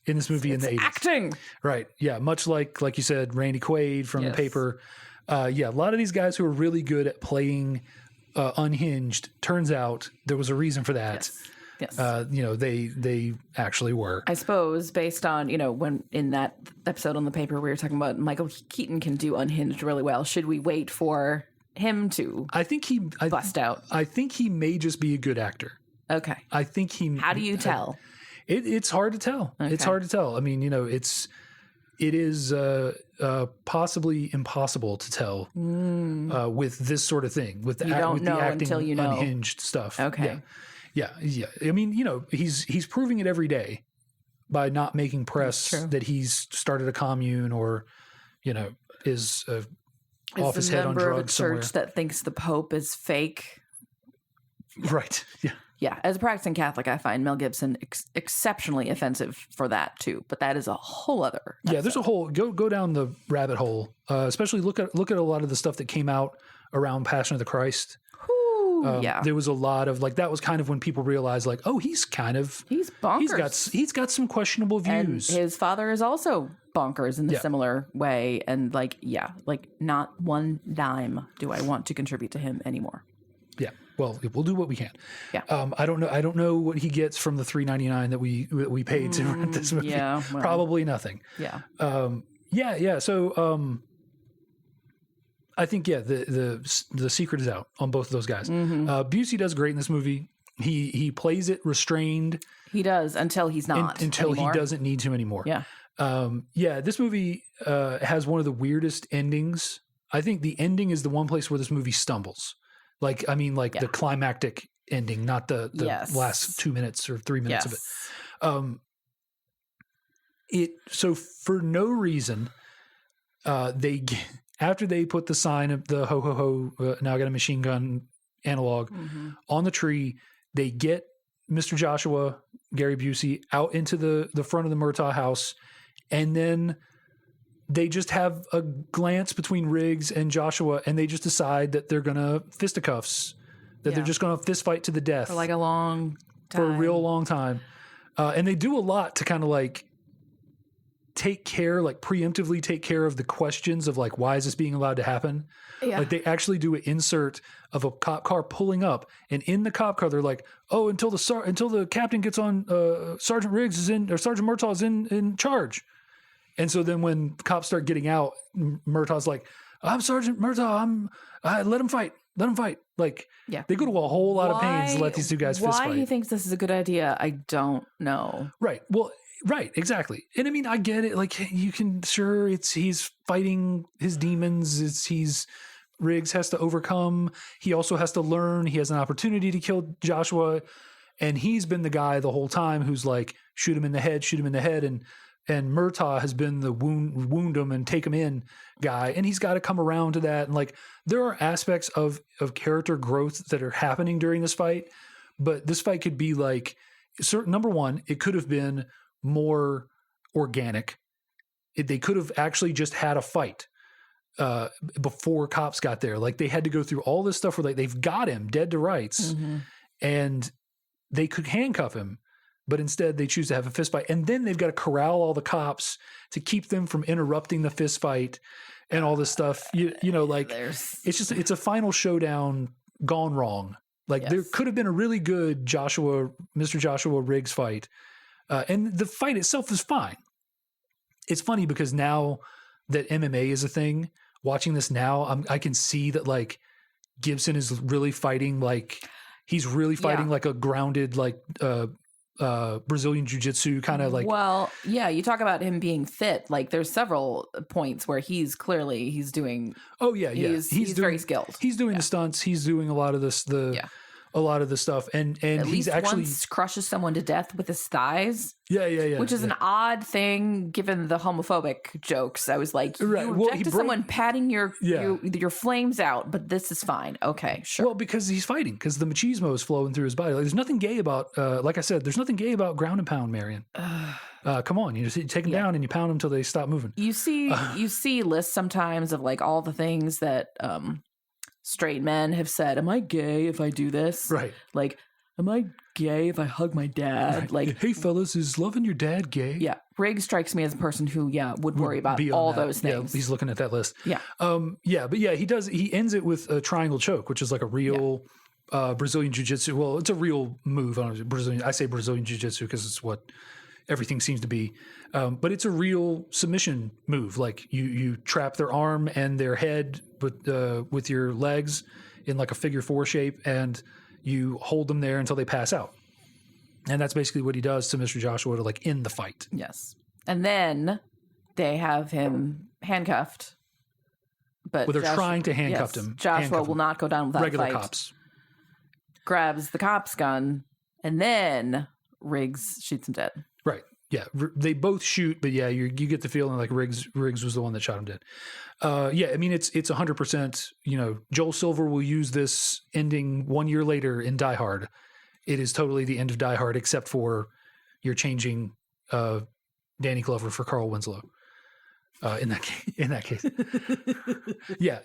in this movie in the 80s. Acting. Right. Yeah. Much like you said, Randy Quaid from The Paper. A lot of these guys who are really good at playing unhinged, turns out there was a reason for that. Yes. They actually were. I suppose based on, when in that episode on The Paper we were talking about Michael Keaton can do unhinged really well. Should we wait for him to bust out? I think he may just be a good actor. Okay. I think he... How do you tell? It's hard to tell. Okay. It's hard to tell. I mean, it is possibly impossible to tell with this sort of thing. With the acting until you know. Unhinged stuff. Okay. Yeah. I mean, he's proving it every day by not making press that he's started a commune or, is off his head on drugs somewhere. Is a member of a church that thinks the Pope is fake. Right. Yeah. Yeah. As a practicing Catholic, I find Mel Gibson exceptionally offensive for that too. But that is a whole other episode. Yeah. There's a whole go down the rabbit hole. Especially look at a lot of the stuff that came out around Passion of the Christ. There was a lot of that was kind of when people realized he's bonkers. He's got some questionable views. And his father is also bonkers in a similar way. And not one dime do I want to contribute to him anymore. Yeah. Well, we'll do what we can. Yeah. I don't know what he gets from the $3.99 that we paid to rent this movie. Yeah. Well, probably nothing. Yeah. Yeah. So, I think the secret is out on both of those guys. Mm-hmm. Busey does great in this movie. He plays it restrained. He does until he's not until anymore. He doesn't need to anymore. Yeah. This movie has one of the weirdest endings. I think the ending is the one place where this movie stumbles. The climactic ending, not the last 2 minutes or 3 minutes of it. So for no reason, after they put the sign of the ho, ho, ho, now I got a machine gun analog on the tree, they get Mr. Joshua, Gary Busey, out into the front of the Murtaugh house, and then they just have a glance between Riggs and Joshua, and they just decide that they're going to fisticuffs, that they're just going to fist fight to the death. For a long time. For a real long time. And they do a lot to kind of take care, like preemptively take care of the questions of like, why is this being allowed to happen? Yeah. Like they actually do an insert of a cop car pulling up, and in the cop car, they're like, oh, until the captain gets on, Sergeant Riggs is in, or Sergeant Murtaugh is in charge. And so then when cops start getting out, Murtaugh's like, I'm Sergeant Murtaugh. Let him fight. Like, they go to a whole lot of pains to let these two guys fist fight. Why he thinks this is a good idea, I don't know. Right. Well, right. Exactly. And I mean, I get it. Like, you can, sure, he's fighting his demons. Riggs has to overcome. He also has to learn. He has an opportunity to kill Joshua. And he's been the guy the whole time who's like, shoot him in the head. And Murtaugh has been the wound him and take him in guy. And he's got to come around to that. And like, there are aspects of character growth that are happening during this fight. But this fight could be like, number one, it could have been more organic. They could have actually just had a fight before cops got there. Like they had to go through all this stuff where like they've got him dead to rights and they could handcuff him. But instead, they choose to have a fist fight. And then they've got to corral all the cops to keep them from interrupting the fist fight and all this stuff. You know, like it's a final showdown gone wrong. Like there could have been a really good Mr. Joshua Riggs fight. And the fight itself is fine. It's funny because now that MMA is a thing, watching this now, I can see that like Gibson is really fighting like he's really fighting like a grounded like Brazilian jiu-jitsu kind of like. Well, yeah, you talk about him being fit. Like there's several points where he's doing. Oh yeah, yeah. He's very skilled. He's doing the stunts. He's doing a lot of this. A lot of the stuff, and at he's least actually once crushes someone to death with his thighs. Yeah. Which is an odd thing given the homophobic jokes. I was like, you object to someone patting your flames out, but this is fine. Okay, sure. Well, because he's fighting, because the machismo is flowing through his body. Like, there's nothing gay about, like I said, there's nothing gay about ground and pound, Marian. Come on, you just take them down and you pound them until they stop moving. You see lists sometimes of like all the things that straight men have said. Am I gay if I do this? Right. Like, am I gay if I hug my dad? Right. Like, hey fellas, is loving your dad gay? Yeah. Riggs strikes me as a person who, would worry about all those things. Yeah, he's looking at that list. Yeah. He ends it with a triangle choke, which is like a real Brazilian jiu-jitsu. Well, it's a real move. I say Brazilian jiu-jitsu because it's what everything seems to be. But it's a real submission move. Like you trap their arm and their head with your legs in like a figure four shape, and you hold them there until they pass out. And that's basically what he does to Mr. Joshua to like end the fight. Yes. And then they have him handcuffed. But they're trying to handcuff him. Joshua will not go down without regular fight. Cops. Grabs the cop's gun, and then Riggs shoots him dead. Right. Yeah, they both shoot, but yeah, you get the feeling like Riggs was the one that shot him dead. I mean, it's 100%, Joel Silver will use this ending 1 year later in Die Hard. It is totally the end of Die Hard, except for you're changing Danny Glover for Carl Winslow. In that case. Yeah,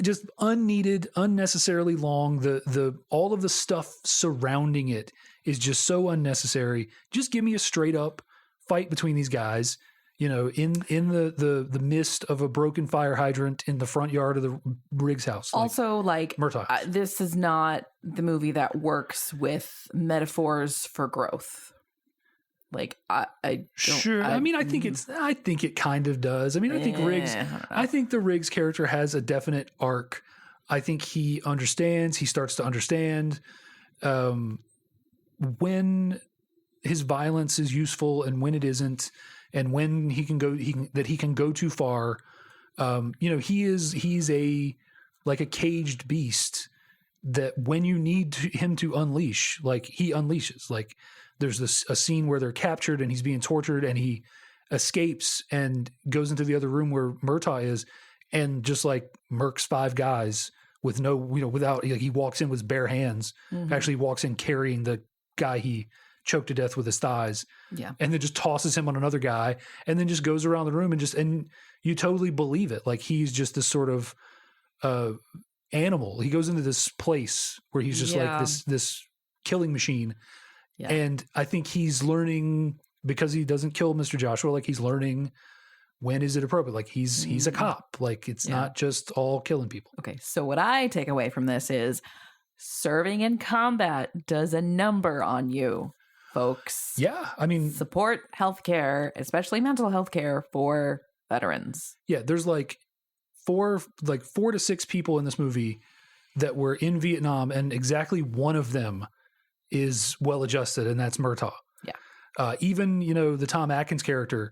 just unneeded, unnecessarily long. The all of the stuff surrounding it is just so unnecessary. Just give me a straight up fight between these guys, in the mist of a broken fire hydrant in the front yard of the Riggs house. Also, Murtaugh. This is not the movie that works with metaphors for growth. Like I think it kind of does. I mean, I think Riggs. I think the Riggs character has a definite arc. I think he understands. He starts to understand when his violence is useful and when it isn't, and when he can go too far. He's a caged beast that when you need him to unleash, like he unleashes. Like there's a scene where they're captured and he's being tortured and he escapes and goes into the other room where Murtaugh is and just like murks 5 guys with no, without, he walks in with his bare hands, actually walks in carrying the guy he choked to death with his thighs. Yeah. And then just tosses him on another guy and then just goes around the room and you totally believe it. Like he's just this sort of animal. He goes into this place where he's just like this killing machine. Yeah. And I think he's learning because he doesn't kill Mr. Joshua, like he's learning when is it appropriate. Like he's a cop. Like it's not just all killing people. Okay, so what I take away from this is serving in combat does a number on you, folks. Yeah, I mean, support healthcare, especially mental health care for veterans. Yeah, there's like four to six people in this movie that were in Vietnam, and exactly one of them is well adjusted, and that's Murtaugh. Yeah. Even, the Tom Atkins character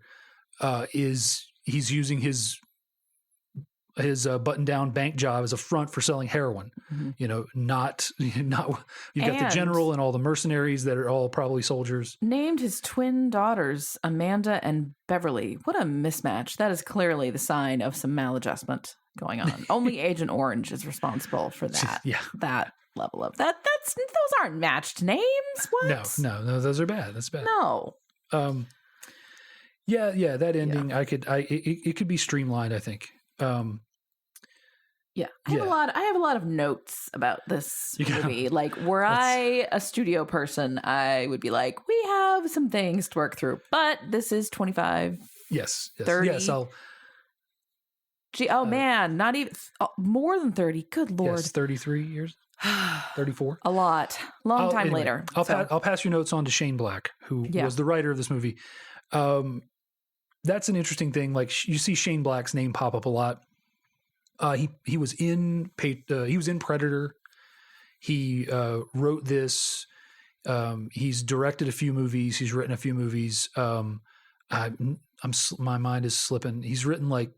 he's using his button-down bank job as a front for selling heroin. Not you've got the general and all the mercenaries that are all probably soldiers. Named his twin daughters, Amanda and Beverly. What a mismatch. That is clearly the sign of some maladjustment going on. Only Agent Orange is responsible for that. Yeah. That level of that. Those aren't matched names. What? No, those are bad. That's bad. No. Yeah, that ending, it could be streamlined, I think. Yeah, I have a lot of notes about this movie. Like, were I a studio person, I would be like, we have some things to work through. But this is 25. Yes. 30. Yes, man, not even more than 30. Good Lord. Yes, 33 years. 34. A lot. Long time later. I'll pass your notes on to Shane Black, who was the writer of this movie. That's an interesting thing. Like, you see Shane Black's name pop up a lot. He was in Predator. He wrote this. He's directed a few movies. He's written a few movies. My mind is slipping. He's written like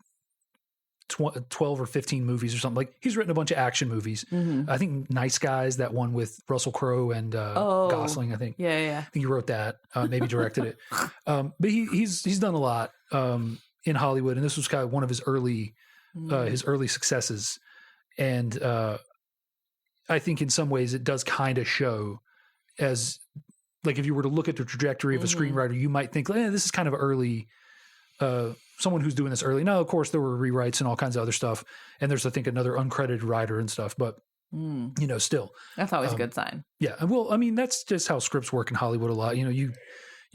12 or 15 movies or something. Like, he's written a bunch of action movies. I think Nice Guys, that one with Russell Crowe and Gosling, I think. Yeah. I think he wrote that. Maybe directed it. But he's done a lot in Hollywood, and this was kind of one of his early successes. And I think in some ways it does kind of show, as like if you were to look at the trajectory of a screenwriter, you might think, this is kind of early. Someone who's doing this early. Now, of course, there were rewrites and all kinds of other stuff. And there's, I think, another uncredited writer and stuff. But, still. That's always a good sign. Yeah. And well, I mean, that's just how scripts work in Hollywood a lot. You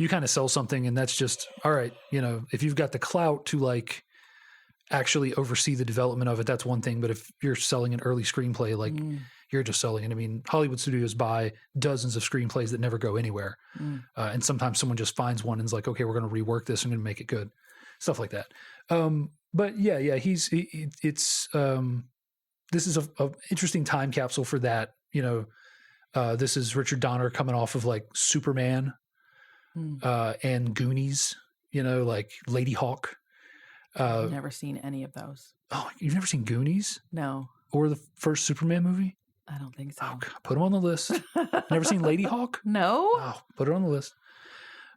kind of sell something, and that's just, all right, if you've got the clout to like actually oversee the development of it, that's one thing. But if you're selling an early screenplay, like you're just selling it. I mean, Hollywood studios buy dozens of screenplays that never go anywhere. And sometimes someone just finds one and is like, okay, we're going to rework this. I'm going to make it good. Stuff like that. But yeah, this is a interesting time capsule for that. This is Richard Donner coming off of like Superman and Goonies, like Lady Hawk. I've never seen any of those. Oh, you've never seen Goonies? No. Or the first Superman movie? I don't think so. Oh, put them on the list. Never seen Lady Hawk? No. Oh, put it on the list.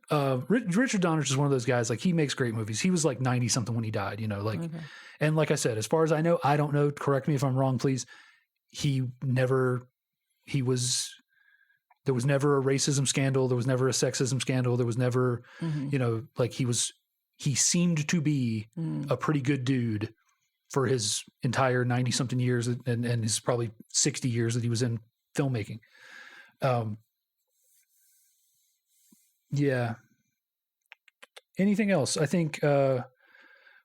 Richard Donner's just one of those guys. Like, he makes great movies. He was like 90 something when he died, and like I said, as far as I know, I don't know, correct me if I'm wrong, please. There was never a racism scandal. There was never a sexism scandal. There was never, he seemed to be a pretty good dude for his entire 90 something years and his probably 60 years that he was in filmmaking. Yeah. Anything else? I think, the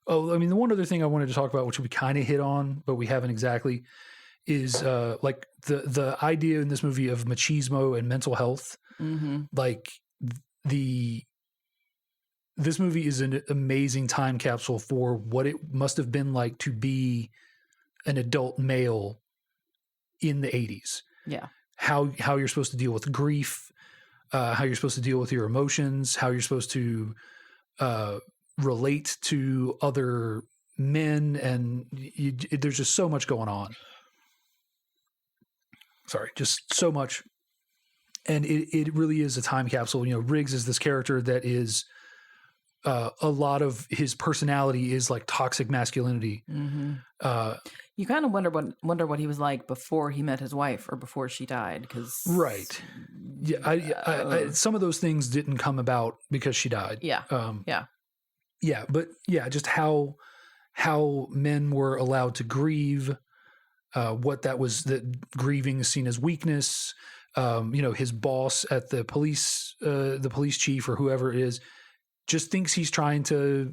one other thing I wanted to talk about, which we kind of hit on, but we haven't exactly, is like the idea in this movie of machismo and mental health. Like this movie is an amazing time capsule for what it must have been like to be an adult male in the 80s. Yeah. How you're supposed to deal with grief, how you're supposed to deal with your emotions, how you're supposed to relate to other men, and there's just so much going on. Sorry, just so much. And it really is a time capsule. Riggs is this character that is a lot of his personality is like toxic masculinity. You kind of wonder what he was like before he met his wife or before she died, because right. Yeah, I some of those things didn't come about because she died. Yeah. Yeah, but yeah, just how men were allowed to grieve, what that was, that grieving is seen as weakness. His boss at the police chief or whoever it is, just thinks he's trying to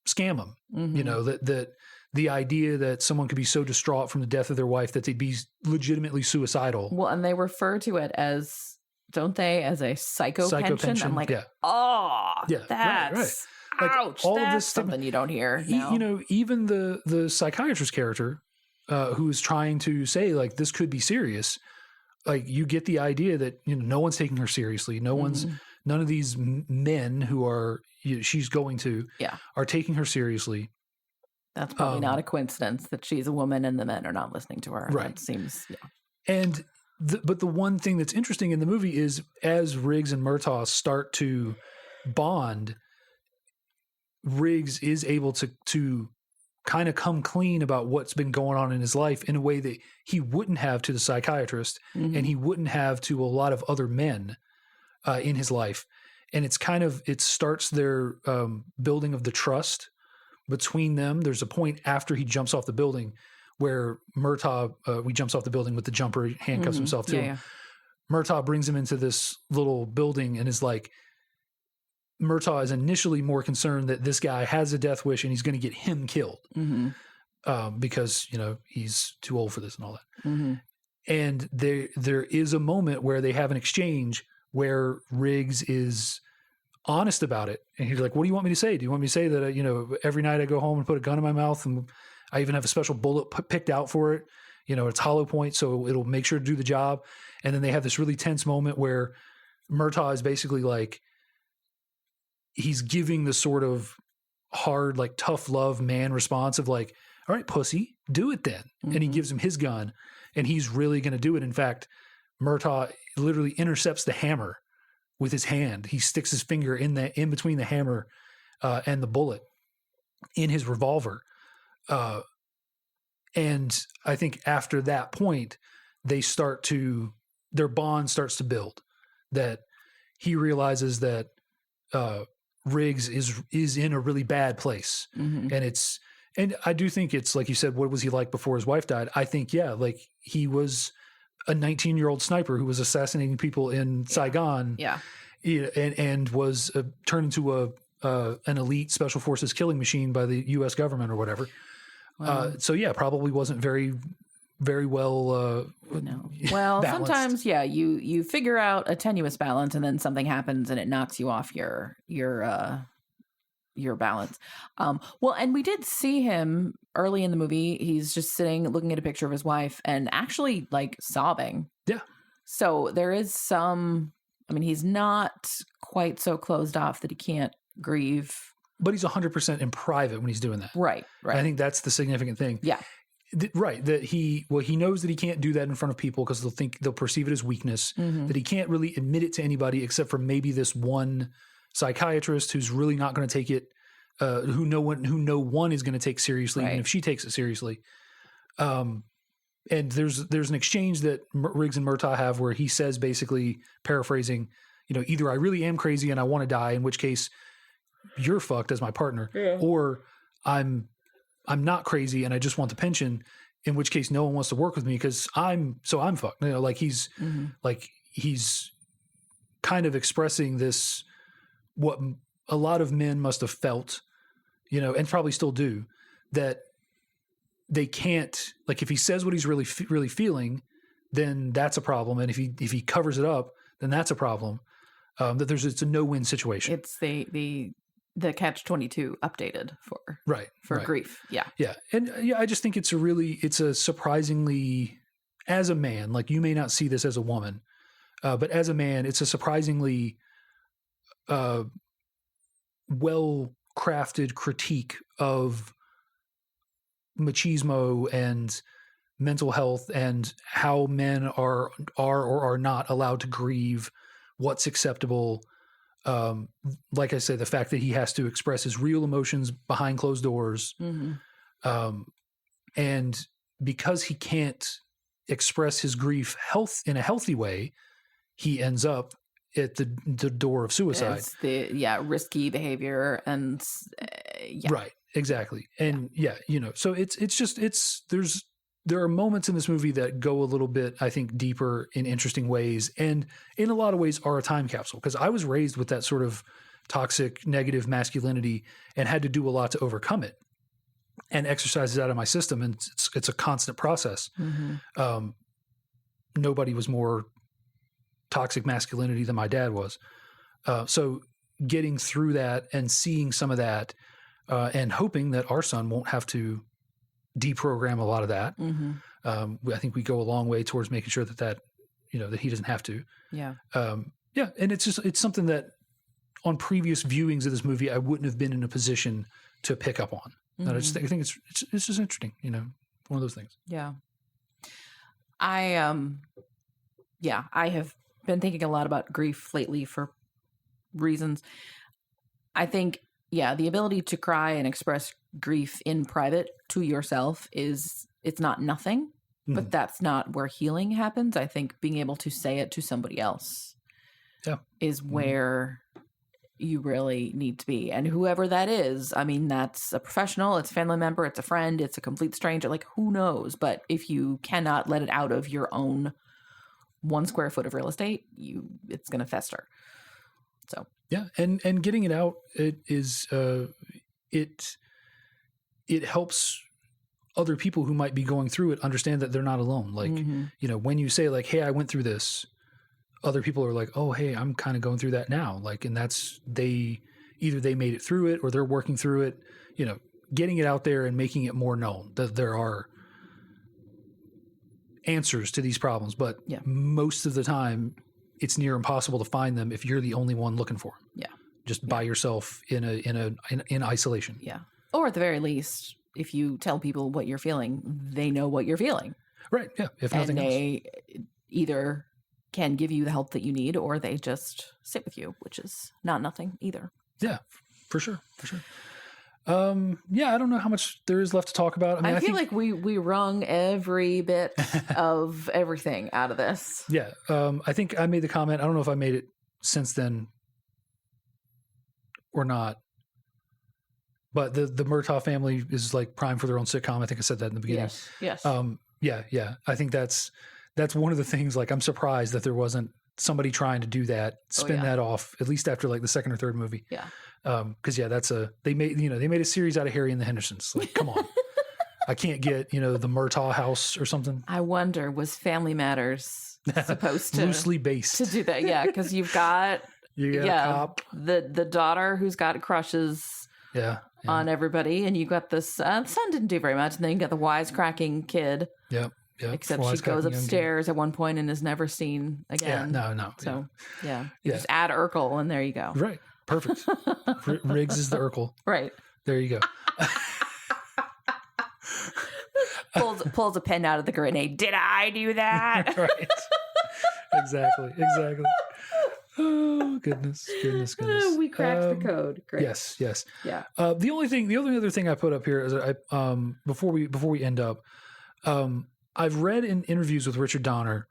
scam him. Mm-hmm. You know, that the idea that someone could be so distraught from the death of their wife that they'd be legitimately suicidal. Well, and they refer to it as, don't they, as a psycho pension? pension, I'm like, yeah. oh, Yeah, that's Like, ouch. all of That's this stuff- something you don't hear now. You know, even the psychiatrist character who's trying to say, like, this could be serious, like, you get the idea that, you know, no one's taking her seriously. None of these men who are, she's going to, are taking her seriously. That's probably not a coincidence that she's a woman and the men are not listening to her. Right. It seems, And but the one thing that's interesting in the movie is as Riggs and Murtaugh start to bond, Riggs is able to kind of come clean about what's been going on in his life in a way that he wouldn't have to the psychiatrist and he wouldn't have to a lot of other men in his life. And it's kind of, it starts their building of the trust between them. There's a point after he jumps off the building where Murtaugh, he jumps off the building with the jumper, handcuffs himself to him. Murtaugh brings him into this little building and is like, Murtaugh is initially more concerned that this guy has a death wish and he's going to get him killed because, you know, he's too old for this and all that. And there is a moment where they have an exchange where Riggs is honest about it. And he's like, what do you want me to say? Do you want me to say that, you know, every night I go home and put a gun in my mouth and I even have a special bullet picked out for it. You know, it's hollow point, so it'll make sure to do the job. And then they have this really tense moment where Murtaugh is basically like, he's giving the sort of hard, like tough love man response of like, all right, pussy, do it then. And he gives him his gun and he's really going to do it. In fact, Murtaugh literally intercepts the hammer with his hand. He sticks his finger in between the hammer and the bullet in his revolver. And I think after that point, their bond starts to build, that he realizes that Riggs is in a really bad place. And I do think it's like you said, what was he like before his wife died? I think, like he was a 19-year-old sniper who was assassinating people in Saigon. And was turned into an elite special forces killing machine by the U.S. government or whatever. Wow. So probably wasn't very, very well. Well, balanced. sometimes, you figure out a tenuous balance, and then something happens, and it knocks you off your balance. Well, and we did see him early in the movie. He's just sitting, looking at a picture of his wife, and actually like sobbing. Yeah. So there is some. I mean, he's not quite so closed off that he can't grieve. But he's 100% in private when he's doing that. Right. I think that's the significant thing. Yeah. Right. That he knows that he can't do that in front of people because they'll perceive it as weakness, that he can't really admit it to anybody except for maybe this one psychiatrist who's really not going to take it, who no one is going to take seriously, even if she takes it seriously. And there's an exchange that Riggs and Murtaugh have where he says, basically paraphrasing, you know, either I really am crazy and I want to die, in which case you're fucked as my partner, or I'm not crazy and I just want the pension, in which case no one wants to work with me because I'm fucked. You know, like he's kind of expressing this, what a lot of men must have felt, you know, and probably still do, that they can't, like, if he says what he's really feeling, then that's a problem. And if he covers it up, then that's a problem. That it's a no-win situation. It's the catch-22 updated for grief. Yeah. Yeah. And I just think it's a surprisingly, as a man, like you may not see this as a woman, but as a man, it's a surprisingly well-crafted critique of machismo and mental health and how men are or are not allowed to grieve, what's acceptable. Like I say, the fact that he has to express his real emotions behind closed doors. And because he can't express his grief in a healthy way, he ends up at the door of suicide. It's risky behavior and Right. Exactly. And you know, so there are moments in this movie that go a little bit, I think, deeper in interesting ways, and in a lot of ways are a time capsule, because I was raised with that sort of toxic, negative masculinity and had to do a lot to overcome it and exercise it out of my system. And it's a constant process. Nobody was more toxic masculinity than my dad was. So getting through that and seeing some of that and hoping that our son won't have to deprogram a lot of that. I think we go a long way towards making sure that that he doesn't have to. Yeah. And it's something that on previous viewings of this movie, I wouldn't have been in a position to pick up on. And I think it's just interesting, one of those things. Yeah. I have been thinking a lot about grief lately for reasons. I think, the ability to cry and express grief in private to yourself it's not nothing, but that's not where healing happens. I think being able to say it to somebody else is where you really need to be. And whoever that is, I mean, that's a professional, it's a family member, it's a friend, it's a complete stranger, like who knows? But if you cannot let it out of your own 1 square foot of real estate, it's going to fester. So yeah, and getting it out, it helps other people who might be going through it understand that they're not alone. Like when you say like, "Hey, I went through this," other people are like, "Oh, hey, I'm kind of going through that now." Like, and that's either they made it through it or they're working through it. Getting it out there and making it more known that there are answers to these problems, but most of the time it's near impossible to find them if you're the only one looking for them. Yeah. Just by yourself in isolation. Yeah. Or at the very least, if you tell people what you're feeling, they know what you're feeling. Right. Yeah. If nothing else. They either can give you the help that you need or they just sit with you, which is not nothing either. Yeah, for sure. I don't know how much there is left to talk about. I feel like we wrung every bit of everything out of this. Yeah. I think I made the comment. I don't know if I made it since then or not, but the Murtaugh family is like prime for their own sitcom. I think I said that in the beginning. Yes. Yeah. I think that's one of the things, like, I'm surprised that there wasn't somebody trying to do that, spin that off, at least after like the second or third movie. Yeah. Cause they made a series out of Harry and the Hendersons. Like, come on. I can't get, the Murtaugh house or something. I wonder, was Family Matters supposed to loosely based to do that? Yeah. Cause you've got, a cop, the daughter who's got crushes on everybody. And you got this, son didn't do very much. And then you got the wisecracking kid. Yep. Yep. Except she goes upstairs at one point and is never seen again. Yeah, no. So, just add Urkel and there you go. Right. Perfect. Riggs is the Urkel. Right. There you go. Pulls a pen out of the grenade. Did I do that? Right. Exactly. Oh, goodness. We cracked the code. Great. Yes. Yeah. The only other thing I put up here is before we end up, I've read in interviews with Richard Donner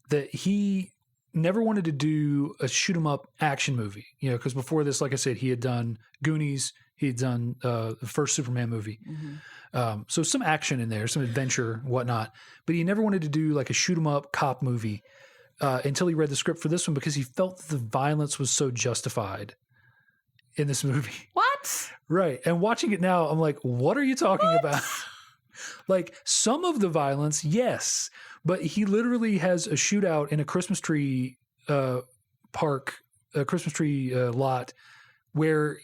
that he never wanted to do a shoot 'em up action movie, because before this, like I said, he had done Goonies, he had done the first Superman movie. So some action in there, some adventure, whatnot, but he never wanted to do like a shoot 'em up cop movie until he read the script for this one, because he felt that the violence was so justified in this movie. What? Right. And watching it now, I'm like, what are you talking about? Like, some of the violence, yes, but he literally has a shootout in a Christmas tree park, a Christmas tree lot, where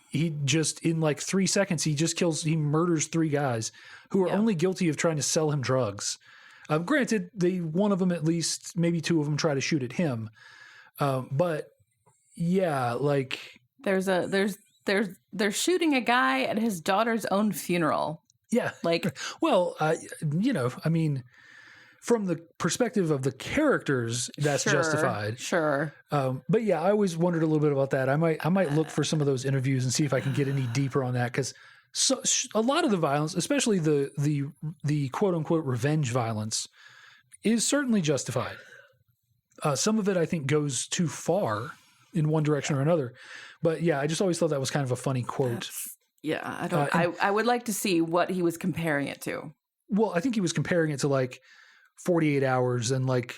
he just, in like 3 seconds, he murders 3 guys who are only guilty of trying to sell him drugs. Granted, one of them, at least, maybe 2 of them, try to shoot at him. But yeah, like, they're shooting a guy at his daughter's own funeral. Yeah. Like, well, I mean, from the perspective of the characters, that's justified. Sure. But yeah, I always wondered a little bit about that. I might look for some of those interviews and see if I can get any deeper on that. Cause a lot of the violence, especially the quote unquote revenge violence, is certainly justified. Some of it, I think, goes too far in one direction or another, but yeah, I just always thought that was kind of a funny quote. I would like to see what he was comparing it to. Well, I think he was comparing it to like 48 Hours and like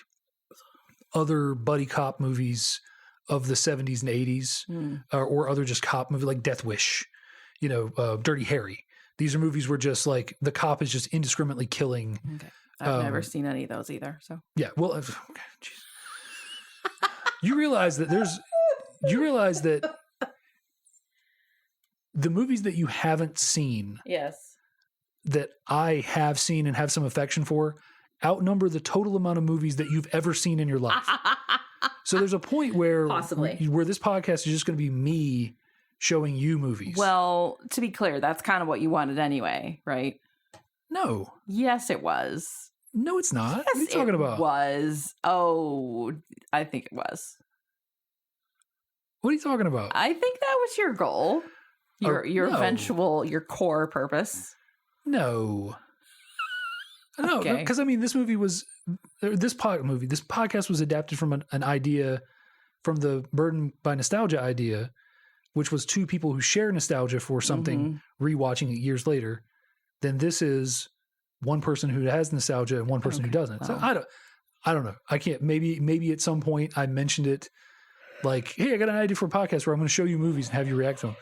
other buddy cop movies of the 70s and 80s or other just cop movie like Death Wish, Dirty Harry. These are movies where just like the cop is just indiscriminately killing. Okay. I've never seen any of those either. So yeah, well, you realize that the movies that you haven't seen, yes, that I have seen and have some affection for, outnumber the total amount of movies that you've ever seen in your life. So there's a point where this podcast is just going to be me showing you movies. Well, to be clear, that's kind of what you wanted anyway, right? No. Yes, it was. No, it's not. Yes, what are you talking about? It was. Oh, I think it was. What are you talking about? I think that was your goal. Your no. eventual, your core purpose. No. No, Okay. because this movie was this podcast was adapted from an idea from the Burdened by Nostalgia idea, which was two people who share nostalgia for something, rewatching it years later. Then this is one person who has nostalgia and one person who doesn't. Wow. So I don't know. I can't. Maybe at some point I mentioned it, like, hey, I got an idea for a podcast where I'm going to show you movies and have you react to them.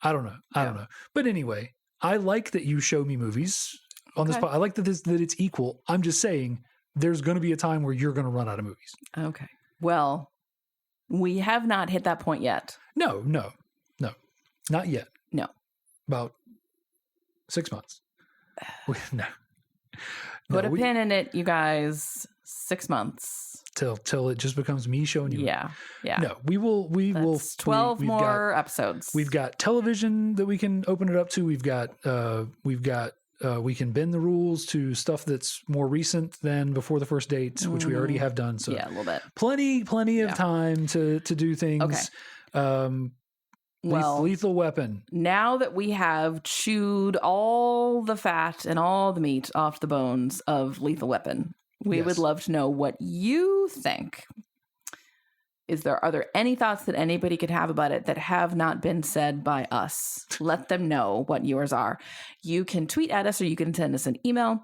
I don't know. I don't know. But anyway, I like that you show me movies on this podcast. I like that it's equal. I'm just saying there's going to be a time where you're going to run out of movies. Okay. Well, we have not hit that point yet. No. Not yet. No. About 6 months. No. Put a pin in it, you guys. 6 months. Till it just becomes me showing you. Yeah. No, we will 12 more episodes. We've got television that we can open it up to. We've got we can bend the rules to stuff that's more recent than Before the First Date, which we already have done. So yeah, a little bit. Plenty of time to do things. Okay. Lethal Weapon. Now that we have chewed all the fat and all the meat off the bones of Lethal Weapon, we would love to know what you think. Are there any thoughts that anybody could have about it that have not been said by us? Let them know what yours are. You can tweet at us or you can send us an email.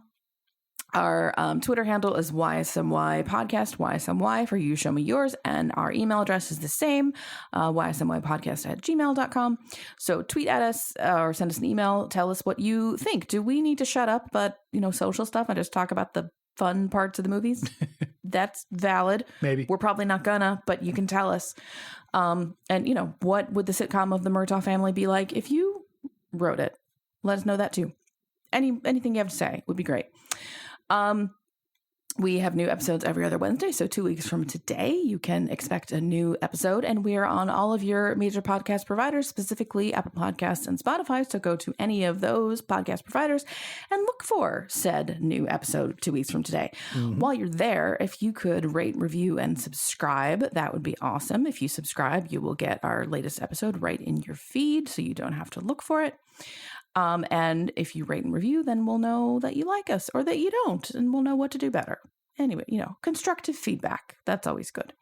Our Twitter handle is YSMY Podcast, YSMY for you show me yours. And our email address is the same, ysmypodcast@gmail.com. So tweet at us or send us an email. Tell us what you think. Do we need to shut up but, social stuff and just talk about the fun parts of the movies? That's valid. Maybe. We're probably not gonna, but you can tell us. And what would the sitcom of the Murtaugh family be like if you wrote it? Let us know that too. Anything you have to say would be great. We have new episodes every other Wednesday. So 2 weeks from today, you can expect a new episode. And we are on all of your major podcast providers, specifically Apple Podcasts and Spotify. So go to any of those podcast providers and look for said new episode 2 weeks from today. Mm-hmm. While you're there, if you could rate, review, and subscribe, that would be awesome. If you subscribe, you will get our latest episode right in your feed, so you don't have to look for it. And if you rate and review, then we'll know that you like us or that you don't, and we'll know what to do better. Anyway, constructive feedback. That's always good.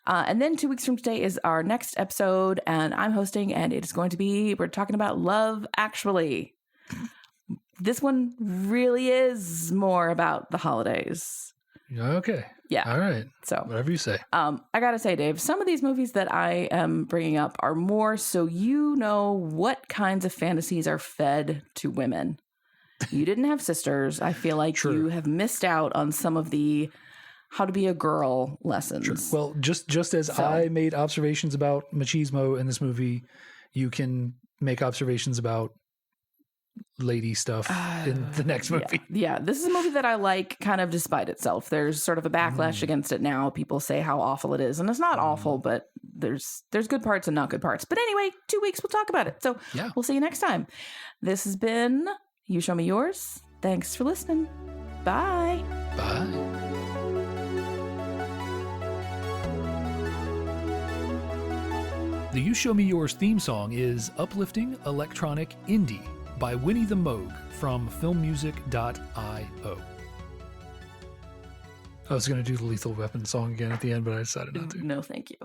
And then 2 weeks from today is our next episode, and I'm hosting, and it is going to be, we're talking about Love Actually. This one really is more about the holidays. Okay. Yeah. All right. So whatever you say. I gotta say, Dave, some of these movies that I am bringing up are more so what kinds of fantasies are fed to women. You didn't have sisters. I feel like True. you have missed out on some of the how to be a girl lessons. Sure. Well, just as I made observations about machismo in this movie, you can make observations about lady stuff in the next movie. Yeah, this is a movie that I like kind of despite itself. There's sort of a backlash against it now. People say how awful it is, and it's not awful, but there's good parts and not good parts. But anyway, 2 weeks we'll talk about it. So we'll see you next time. This has been You Show Me Yours. Thanks for listening. Bye. Bye. The You Show Me Yours theme song is Uplifting Electronic Indie by Winnie the Moog from filmmusic.io. I was going to do the Lethal Weapon song again at the end, but I decided not to. No, thank you.